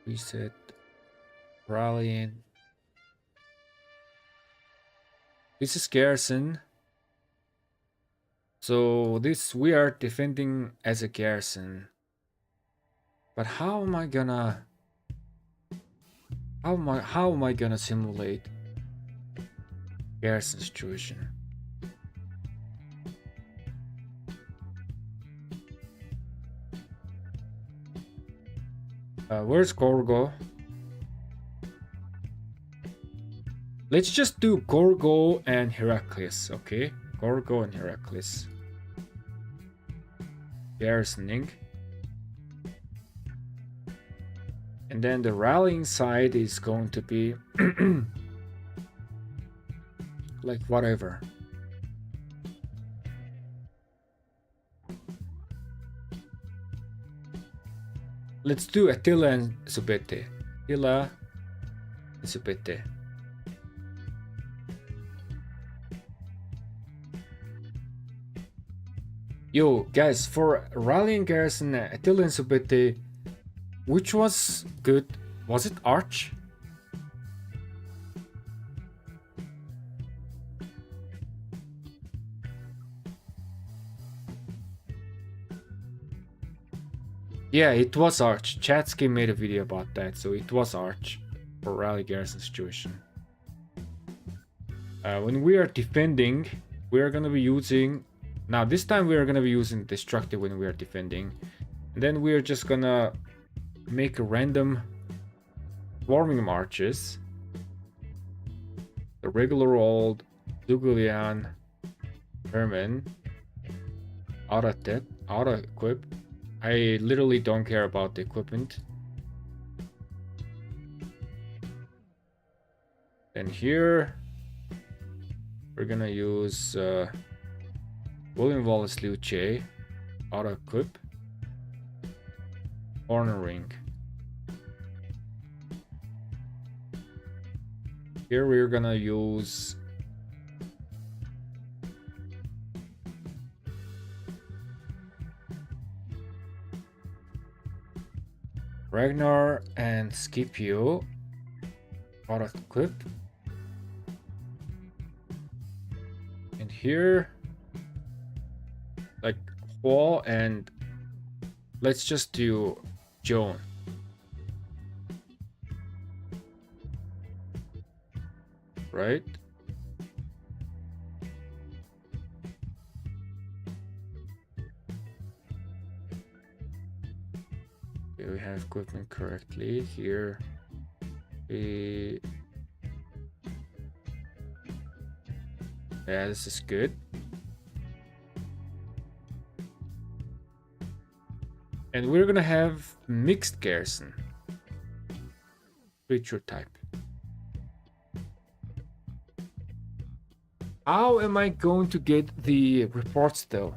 reset, rallying. This is garrison. So we are defending as a garrison. But how am I gonna simulate garrison situation? Where's Gorgo? Let's just do Gorgo and Heracles, okay? Gorgo and Heracles. Garrisoning. And then the rallying side is going to be like whatever. Let's do Attila and Subete. Attila and Subete. Yo, guys, for rallying garrison, Attila and Subete, which was good? Was it Arch? Yeah, it was Arch. Chatsky made a video about that, so it was Arch for rally garrison situation. When we are defending, we are gonna be using. Now this time we are gonna be using Destructive when we are defending, and then we are just gonna make a random swarming marches. The regular old Dugulian Herman auto equip. I literally don't care about the equipment. And here we're gonna use William Wallace Luce auto equip corner ring. Here we're gonna use Ragnar and Scipio auto equip. And here like Wall, and let's just do Joan. Right? Okay, we have equipment correctly here. Yeah, this is good. And we're gonna have mixed garrison. Creature type. How am I going to get the reports though?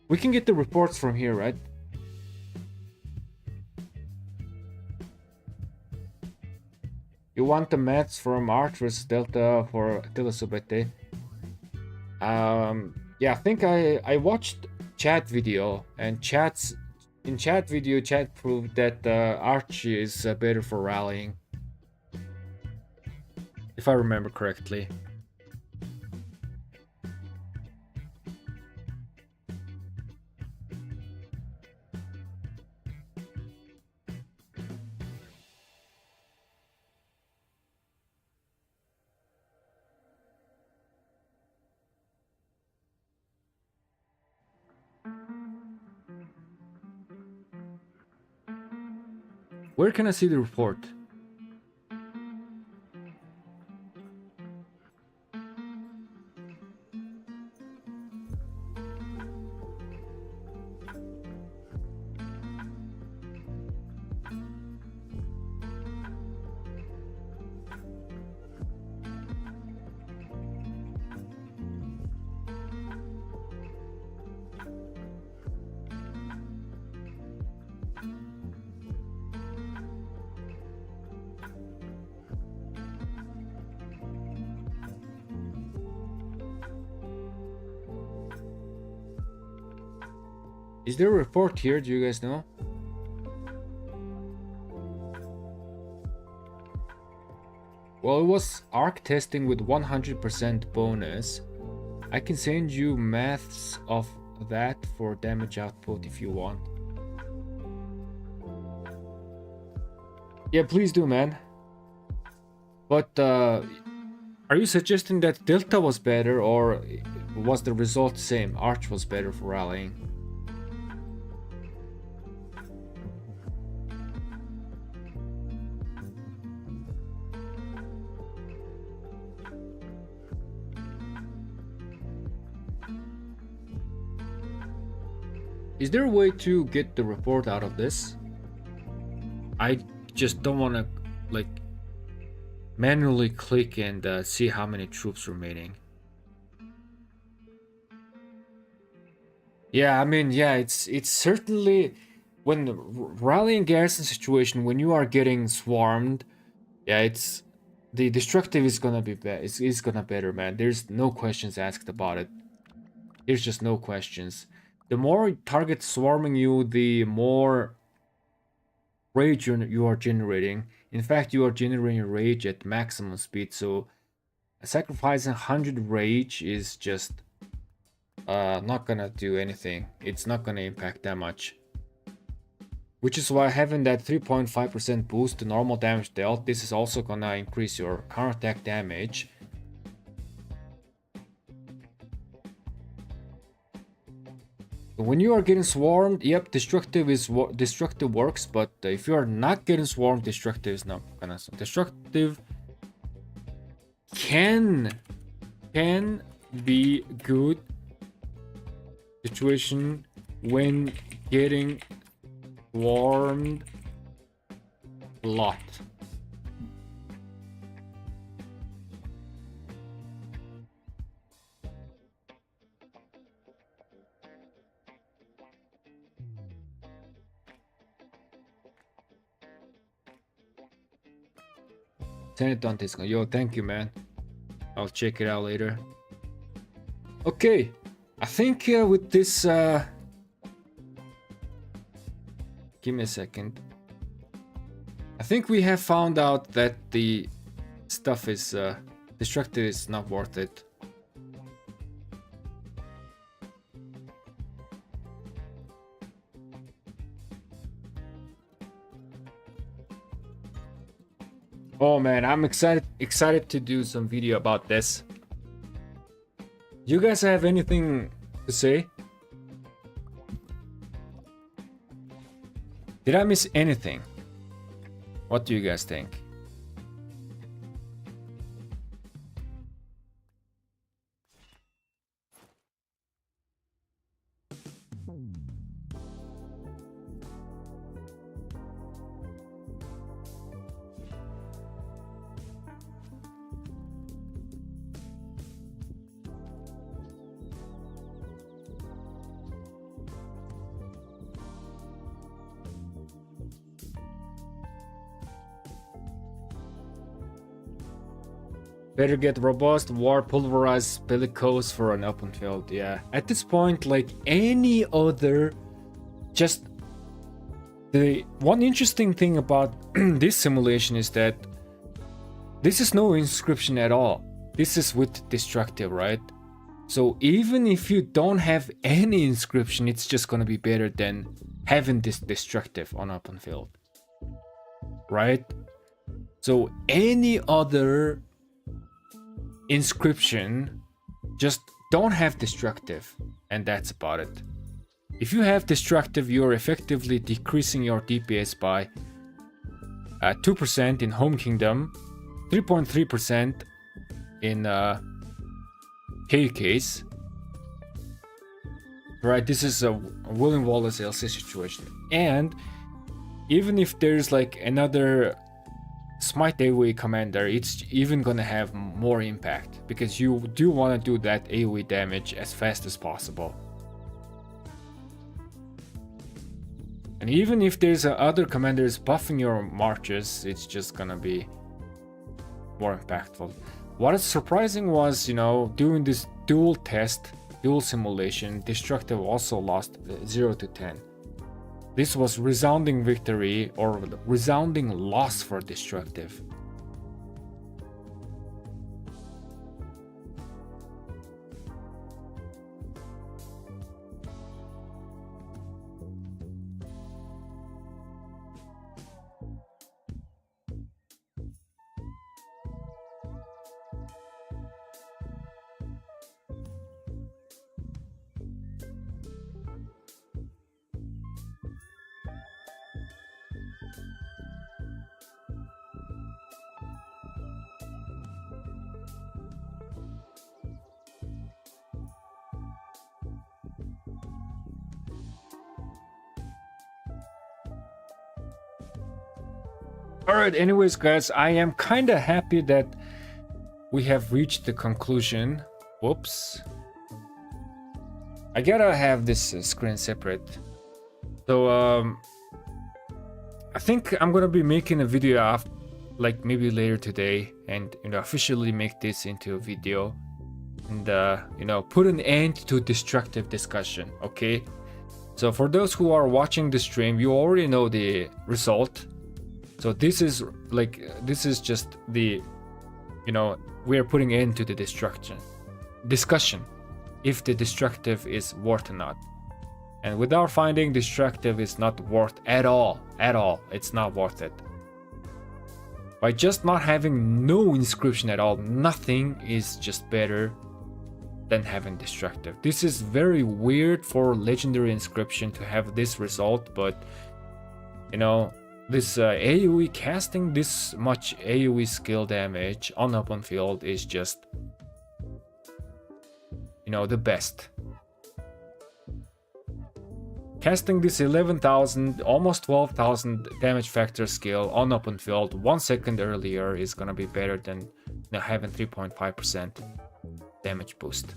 We can get the reports from here, right? You want the maths from Arch versus Delta for Attila Subete? Yeah, I think I watched chat video, and chat video, chat proved that Archie is better for rallying, if I remember correctly. Where can I see the report? Is there a report here? Do you guys know? Well, it was arc testing with 100% bonus. I can send you maths of that for damage output if you want. Yeah, please do, man. But are you suggesting that Delta was better, or was the result same? Arch was better for rallying. Is there a way to get the report out of this? I just don't want to like manually click and see how many troops remaining. Yeah, I mean, yeah, it's certainly when the rallying garrison situation, when you are getting swarmed, yeah, it's the destructive is gonna be better. It's gonna better, man. There's no questions asked about it. There's just no questions. The more targets swarming you, the more rage you are generating. In fact, you are generating rage at maximum speed, so sacrificing 100 rage is just not gonna do anything. It's not gonna impact that much. Which is why having that 3.5% boost to normal damage dealt, this is also gonna increase your counterattack damage. When you are getting swarmed, yep, destructive works, but if you are not getting swarmed, destructive is not gonna. Destructive can be good situation when getting swarmed a lot. Send it on Discord. Yo, thank you, man. I'll check it out later. Okay, I think with this, give me a second. I think we have found out that the stuff is destructive is not worth it. Oh man, I'm excited to do some video about this. You guys have anything to say? Did I miss anything? What do you guys think? Better get robust, war, pulverize, bellicose for an open field. Yeah. At this point, like any other, just the one interesting thing about this simulation is that this is no inscription at all. This is with destructive, right? So even if you don't have any inscription, it's just gonna be better than having this destructive on open field, right? So any other inscription, just don't have destructive, and that's about it. If you have destructive, you're effectively decreasing your DPS by 2% in home kingdom, 3.3% in KKs. Right, this is a William Wallace LC situation. And even if there's like another Smite AoE commander, it's even gonna have more impact because you do want to do that AoE damage as fast as possible. And even if there's other commanders buffing your marches, it's just gonna be more impactful. What is surprising was, you know, doing this dual test, dual simulation, destructive also lost 0 to 10. This was resounding victory or resounding loss for destructive. Alright, anyways guys, I am kinda happy that we have reached the conclusion. Whoops. I gotta have this screen separate. So I think I'm gonna be making a video after, like maybe later today, and you know, officially make this into a video and you know, put an end to destructive discussion. Okay, so for those who are watching the stream, you already know the result. So this is like, this is just the, you know, we are putting end to the discussion if the destructive is worth or not. And with our finding, destructive is not worth at all. It's not worth it. By just not having no inscription at all, nothing is just better than having destructive. This is very weird for legendary inscription to have this result, but you know, this AoE casting this much AoE skill damage on open field is just, you know, the best. Casting this 11,000, almost 12,000 damage factor skill on open field 1 second earlier is gonna be better than, you know, having 3.5% damage boost.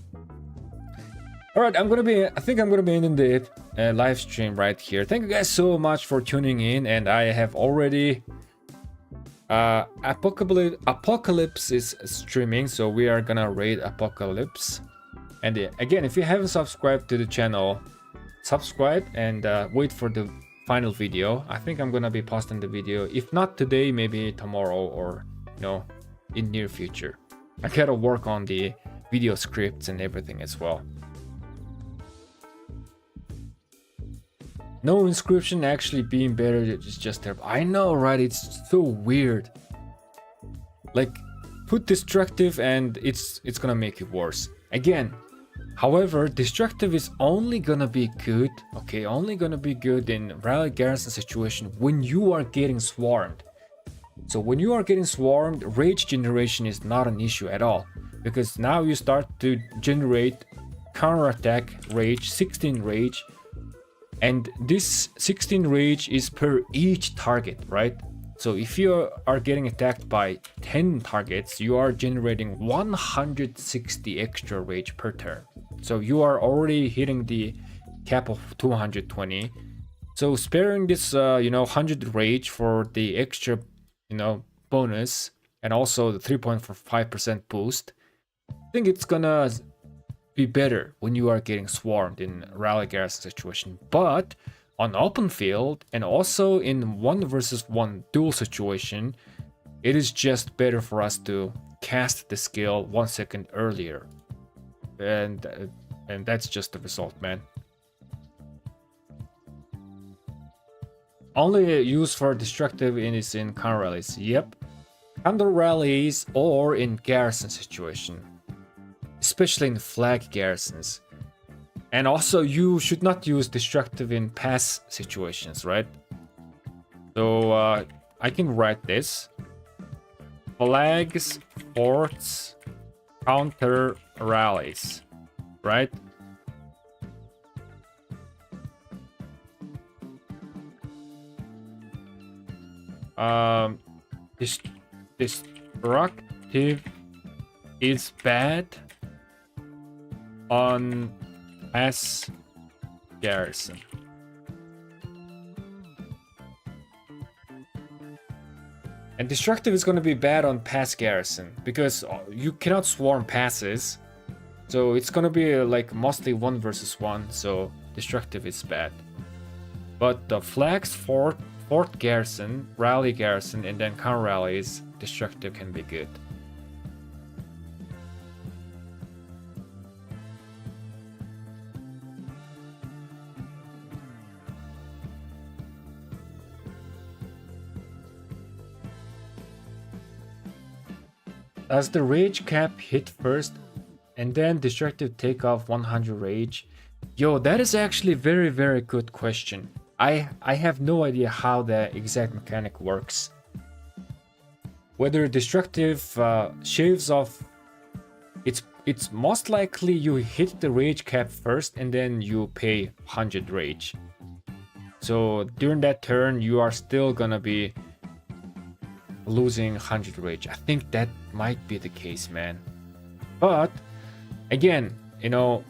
Alright, I think I'm gonna be ending the live stream right here. Thank you guys so much for tuning in, and I have already Apocalypse is streaming, so we are gonna raid Apocalypse. And again, if you haven't subscribed to the channel, subscribe and wait for the final video. I think I'm gonna be posting the video, if not today, maybe tomorrow, or you know, in near future. I gotta work on the video scripts and everything as well. No inscription actually being better is just terrible. I know, right? It's so weird. Like, put destructive and it's gonna make it worse. Again, however, destructive is only gonna be good, okay, only gonna be good in rally garrison situation when you are getting swarmed. So when you are getting swarmed, rage generation is not an issue at all, because now you start to generate counterattack rage, 16 rage, and this 16 rage is per each target, right? So if you are getting attacked by 10 targets, you are generating 160 extra rage per turn. So you are already hitting the cap of 220. So sparing this, you know, 100 rage for the extra, you know, bonus and also the 3.5% boost, I think it's gonna be better when you are getting swarmed in rally garrison situation. But on open field and also in 1 versus 1 duel situation, it is just better for us to cast the skill 1 second earlier, and that's just the result, man. Only used for destructive is in counter rallies. Yep, counter rallies or in garrison situation, especially in flag garrisons. And also, you should not use destructive in pass situations, right? So I can write this: flags, forts, counter rallies, right? Destructive is bad on pass garrison. And destructive is going to be bad on pass garrison because you cannot swarm passes. So it's going to be like mostly 1 versus 1. So destructive is bad. But the flags, fort garrison, rally garrison, and then counter rallies, destructive can be good. Does the rage cap hit first and then destructive take off 100 rage? Yo, that is actually very, very good question. I have no idea how the exact mechanic works. Whether destructive shaves off, it's most likely you hit the rage cap first and then you pay 100 rage. So during that turn you are still gonna be losing 100 rage. I think that might be the case, man. But again, you know,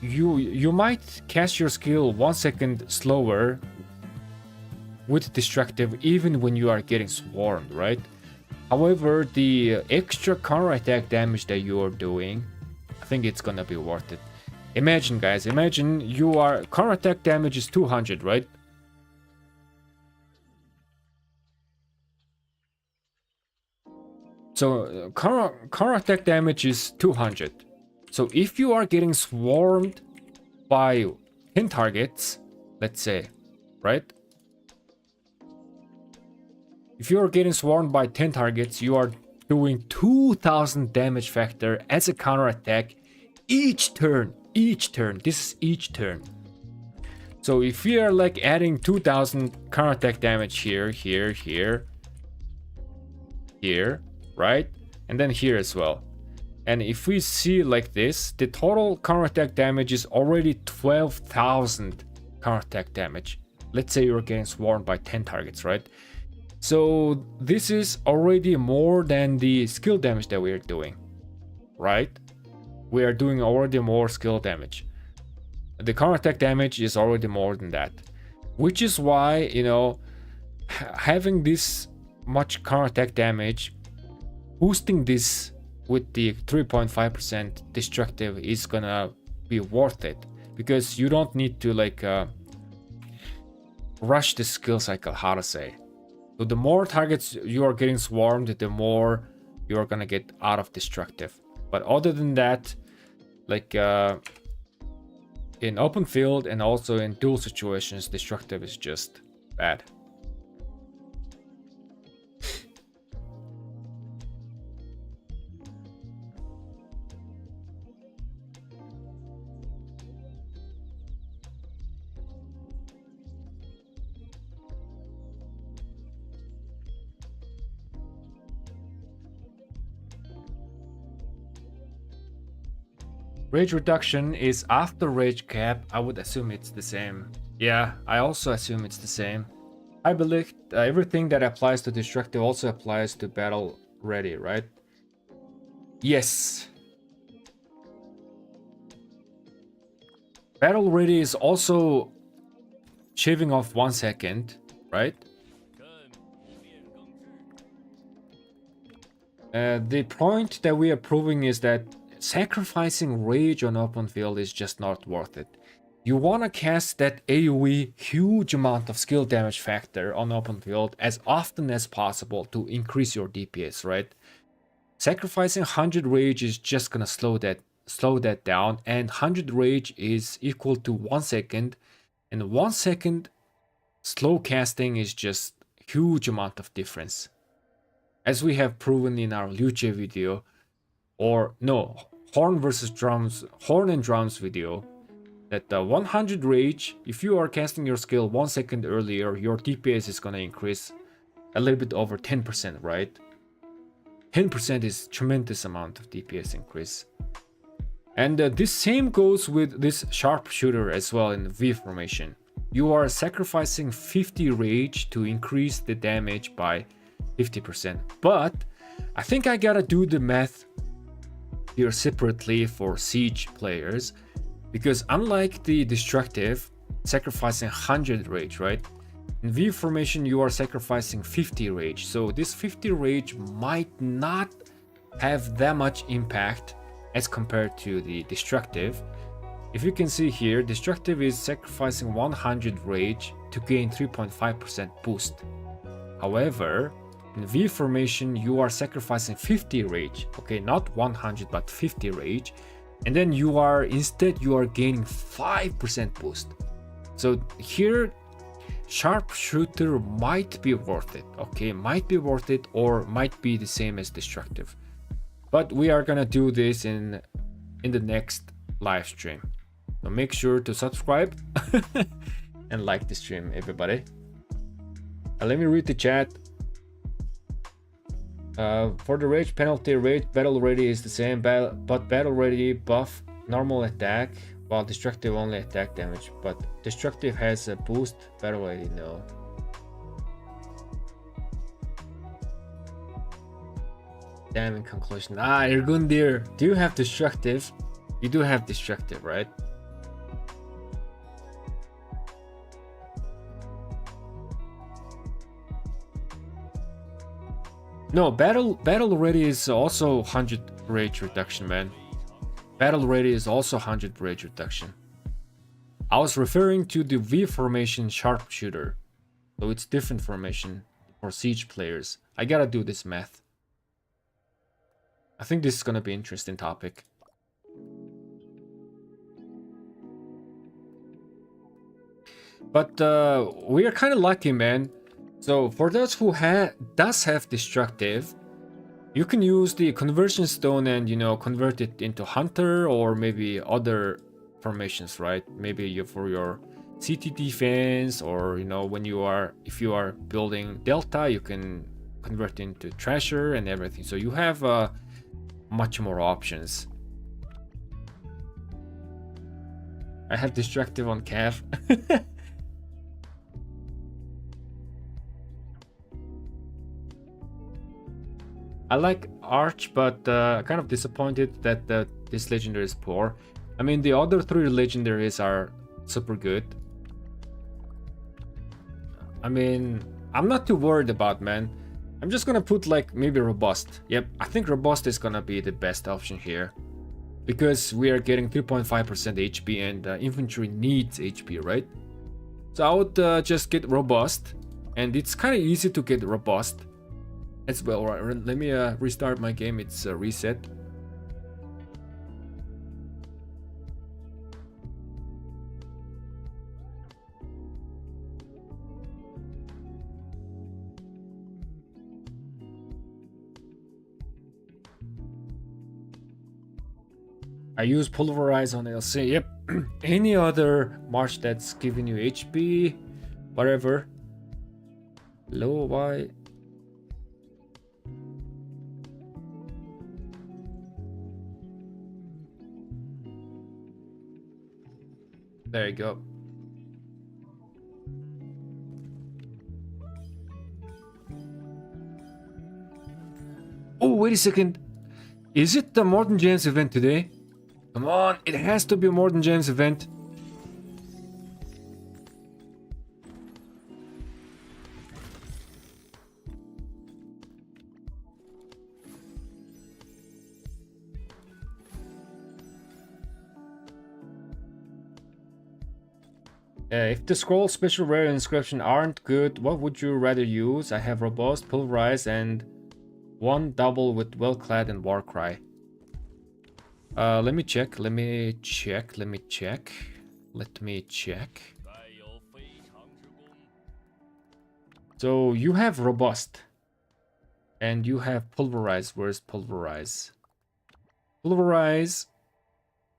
you might cast your skill 1 second slower with destructive even when you are getting swarmed, right? However, the extra counter attack damage that you are doing, I think it's gonna be worth it. Imagine, guys, imagine you are counter attack damage is 200, right? So counter attack damage is 200. So if you are getting swarmed by 10 targets, let's say, right? If you are getting swarmed by 10 targets, you are doing 2000 damage factor as a counter attack each turn. This is each turn. So if we are like adding 2000 counter attack damage here, right? And then here as well. And if we see like this, the total counterattack damage is already 12,000 counterattack damage. Let's say you're getting swarmed by 10 targets, right? So this is already more than the skill damage that we are doing, right? We are doing already more skill damage. The counterattack damage is already more than that. Which is why, you know, having this much counterattack damage, boosting this with the 3.5% destructive is gonna be worth it, because you don't need to like rush the skill cycle, how to say. So the more targets you are getting swarmed, the more you're gonna get out of destructive. But other than that, like in open field and also in duel situations, destructive is just bad. Rage reduction is after rage cap. I would assume it's the same. Yeah, I also assume it's the same. I believe everything that applies to destructive also applies to battle ready, right? Yes. Battle ready is also shaving off 1 second, right? The point that we are proving is that sacrificing rage on open field is just not worth it. You want to cast that AoE huge amount of skill damage factor on open field as often as possible to increase your DPS, right? Sacrificing 100 rage is just gonna slow that down, and 100 rage is equal to 1 second, and 1 second slow casting is just huge amount of difference. As we have proven in our Luce video, or no, Horn and Drums video, that 100 rage, if you are casting your skill 1 second earlier, your DPS is gonna increase a little bit over 10%, right? 10% is tremendous amount of DPS increase. And this same goes with this sharpshooter as well in V formation. You are sacrificing 50 rage to increase the damage by 50%. But I think I gotta do the math here separately for siege players, because unlike the destructive, sacrificing 100 rage, right? In V formation, you are sacrificing 50 rage. So this 50 rage might not have that much impact as compared to the destructive. If you can see here, destructive is sacrificing 100 rage to gain 3.5% boost. However, in V formation, you are sacrificing 50 rage. Okay, not 100, but 50 rage. And then you are gaining 5% boost. So here, sharpshooter might be worth it. Okay, might be worth it, or might be the same as destructive. But we are gonna do this in the next live stream. So make sure to subscribe and like the stream, everybody. Let me read the chat. For the rage penalty, rage battle ready is the same, but battle ready buff normal attack, while destructive only attack damage. But destructive has a boost, battle ready no. Damn, in conclusion. Irgundir, do you have destructive? You do have destructive, right? No, battle ready is also 100 rage reduction, man. Battle ready is also 100 rage reduction. I was referring to the V formation sharpshooter, so it's different formation for siege players. I gotta do this math. I think this is gonna be an interesting topic. But we are kind of lucky, man. So for those who does have destructive, you can use the conversion stone and convert it into hunter or maybe other formations, right? Maybe for your CT defense, or when if you are building delta, you can convert into treasure and everything. So you have much more options. I have destructive on Cav. I like Arch, but kind of disappointed that this legendary is poor. I mean, the other 3 legendaries are super good. I mean, I'm not too worried about, man. I'm just gonna put like maybe Robust. Yep, I think Robust is gonna be the best option here, because we are getting 3.5% HP and infantry needs HP, right? So I would just get Robust, and it's kind of easy to get Robust as well. Right, let me restart my game. It's reset. I use Pulverize on LC. Yep. Any other march that's giving you HP, whatever. Low Y. There you go. Oh, wait a second. Is it the Morton James event today? Come on, it has to be a Morton James event. If the scroll, special, rare, and inscription aren't good, what would you rather use? I have robust, pulverize, and one double with well-clad and warcry. Let me check. Let me check. So you have robust. And you have pulverize. Where's pulverize? Pulverize.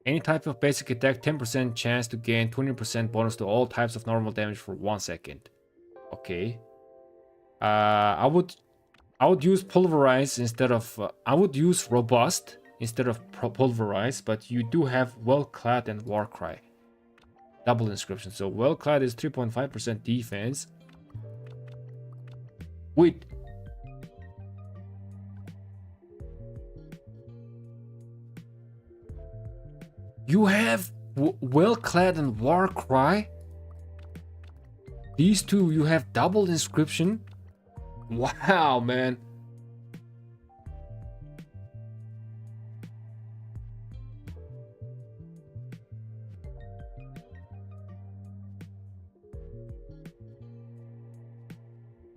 Any type of basic attack, 10% chance to gain 20% bonus to all types of normal damage for 1 second. Okay. I would use pulverize instead of I would use robust instead of pulverize, but you do have well-clad and warcry. Double inscription. So well-clad is 3.5% defense. Wait. You have well-clad and warcry. These two, you have double inscription. Wow, man.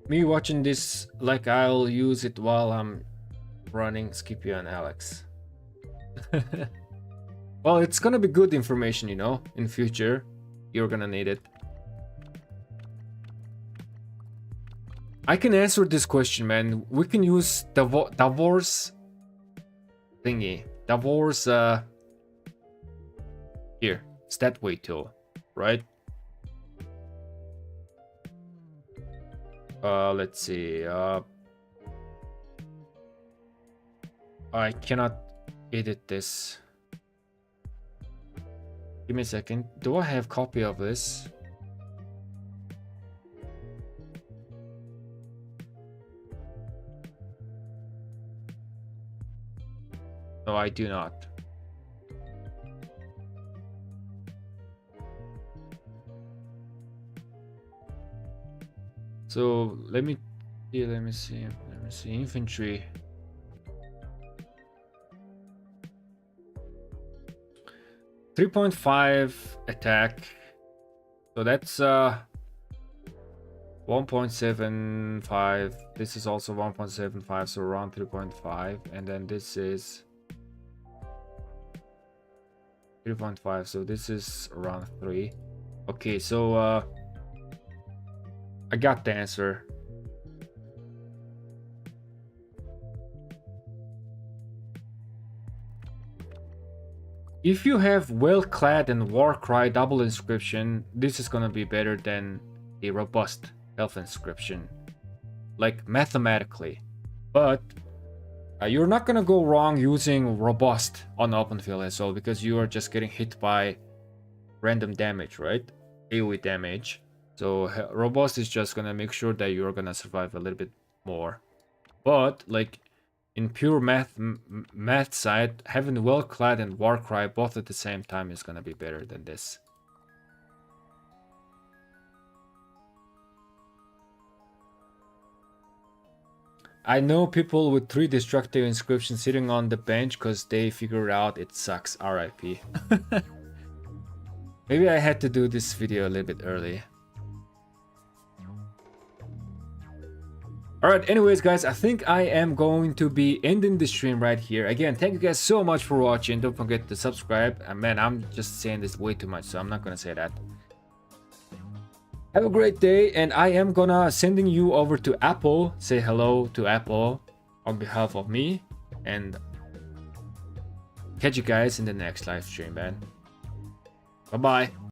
Me watching this, like I'll use it while I'm running Scipio and Alex. Well, it's gonna be good information, you know, in future. You're gonna need it. I can answer this question, man. We can use Davor's thingy. Davor's here, stat weight tool, right? Let's see. I cannot edit this. Give me a second. Do I have copy of this? No, I do not. So let me see. Infantry. .5 attack. So that's 1.75. This is also 1.75, so around 3.5. And then this is 3.5, so this is around 3. Okay, so I got the answer. If you have well-clad and warcry double inscription, this is gonna be better than a robust elf inscription, like mathematically. But you're not gonna go wrong using robust on open field as well, because you are just getting hit by random damage, right? AoE damage. So robust is just gonna make sure that you're gonna survive a little bit more. But like in pure math side, having well-clad and warcry both at the same time is gonna be better than this. I know people with 3 destructive inscriptions sitting on the bench because they figured out it sucks. RIP. Maybe I had to do this video a little bit early. Alright, anyways guys, I think I am going to be ending the stream right here. Again, thank you guys so much for watching. Don't forget to subscribe. And man, I'm just saying this way too much, so I'm not gonna say that. Have a great day, and I am gonna sending you over to Apple. Say hello to Apple on behalf of me, and catch you guys in the next live stream, man. Bye-bye.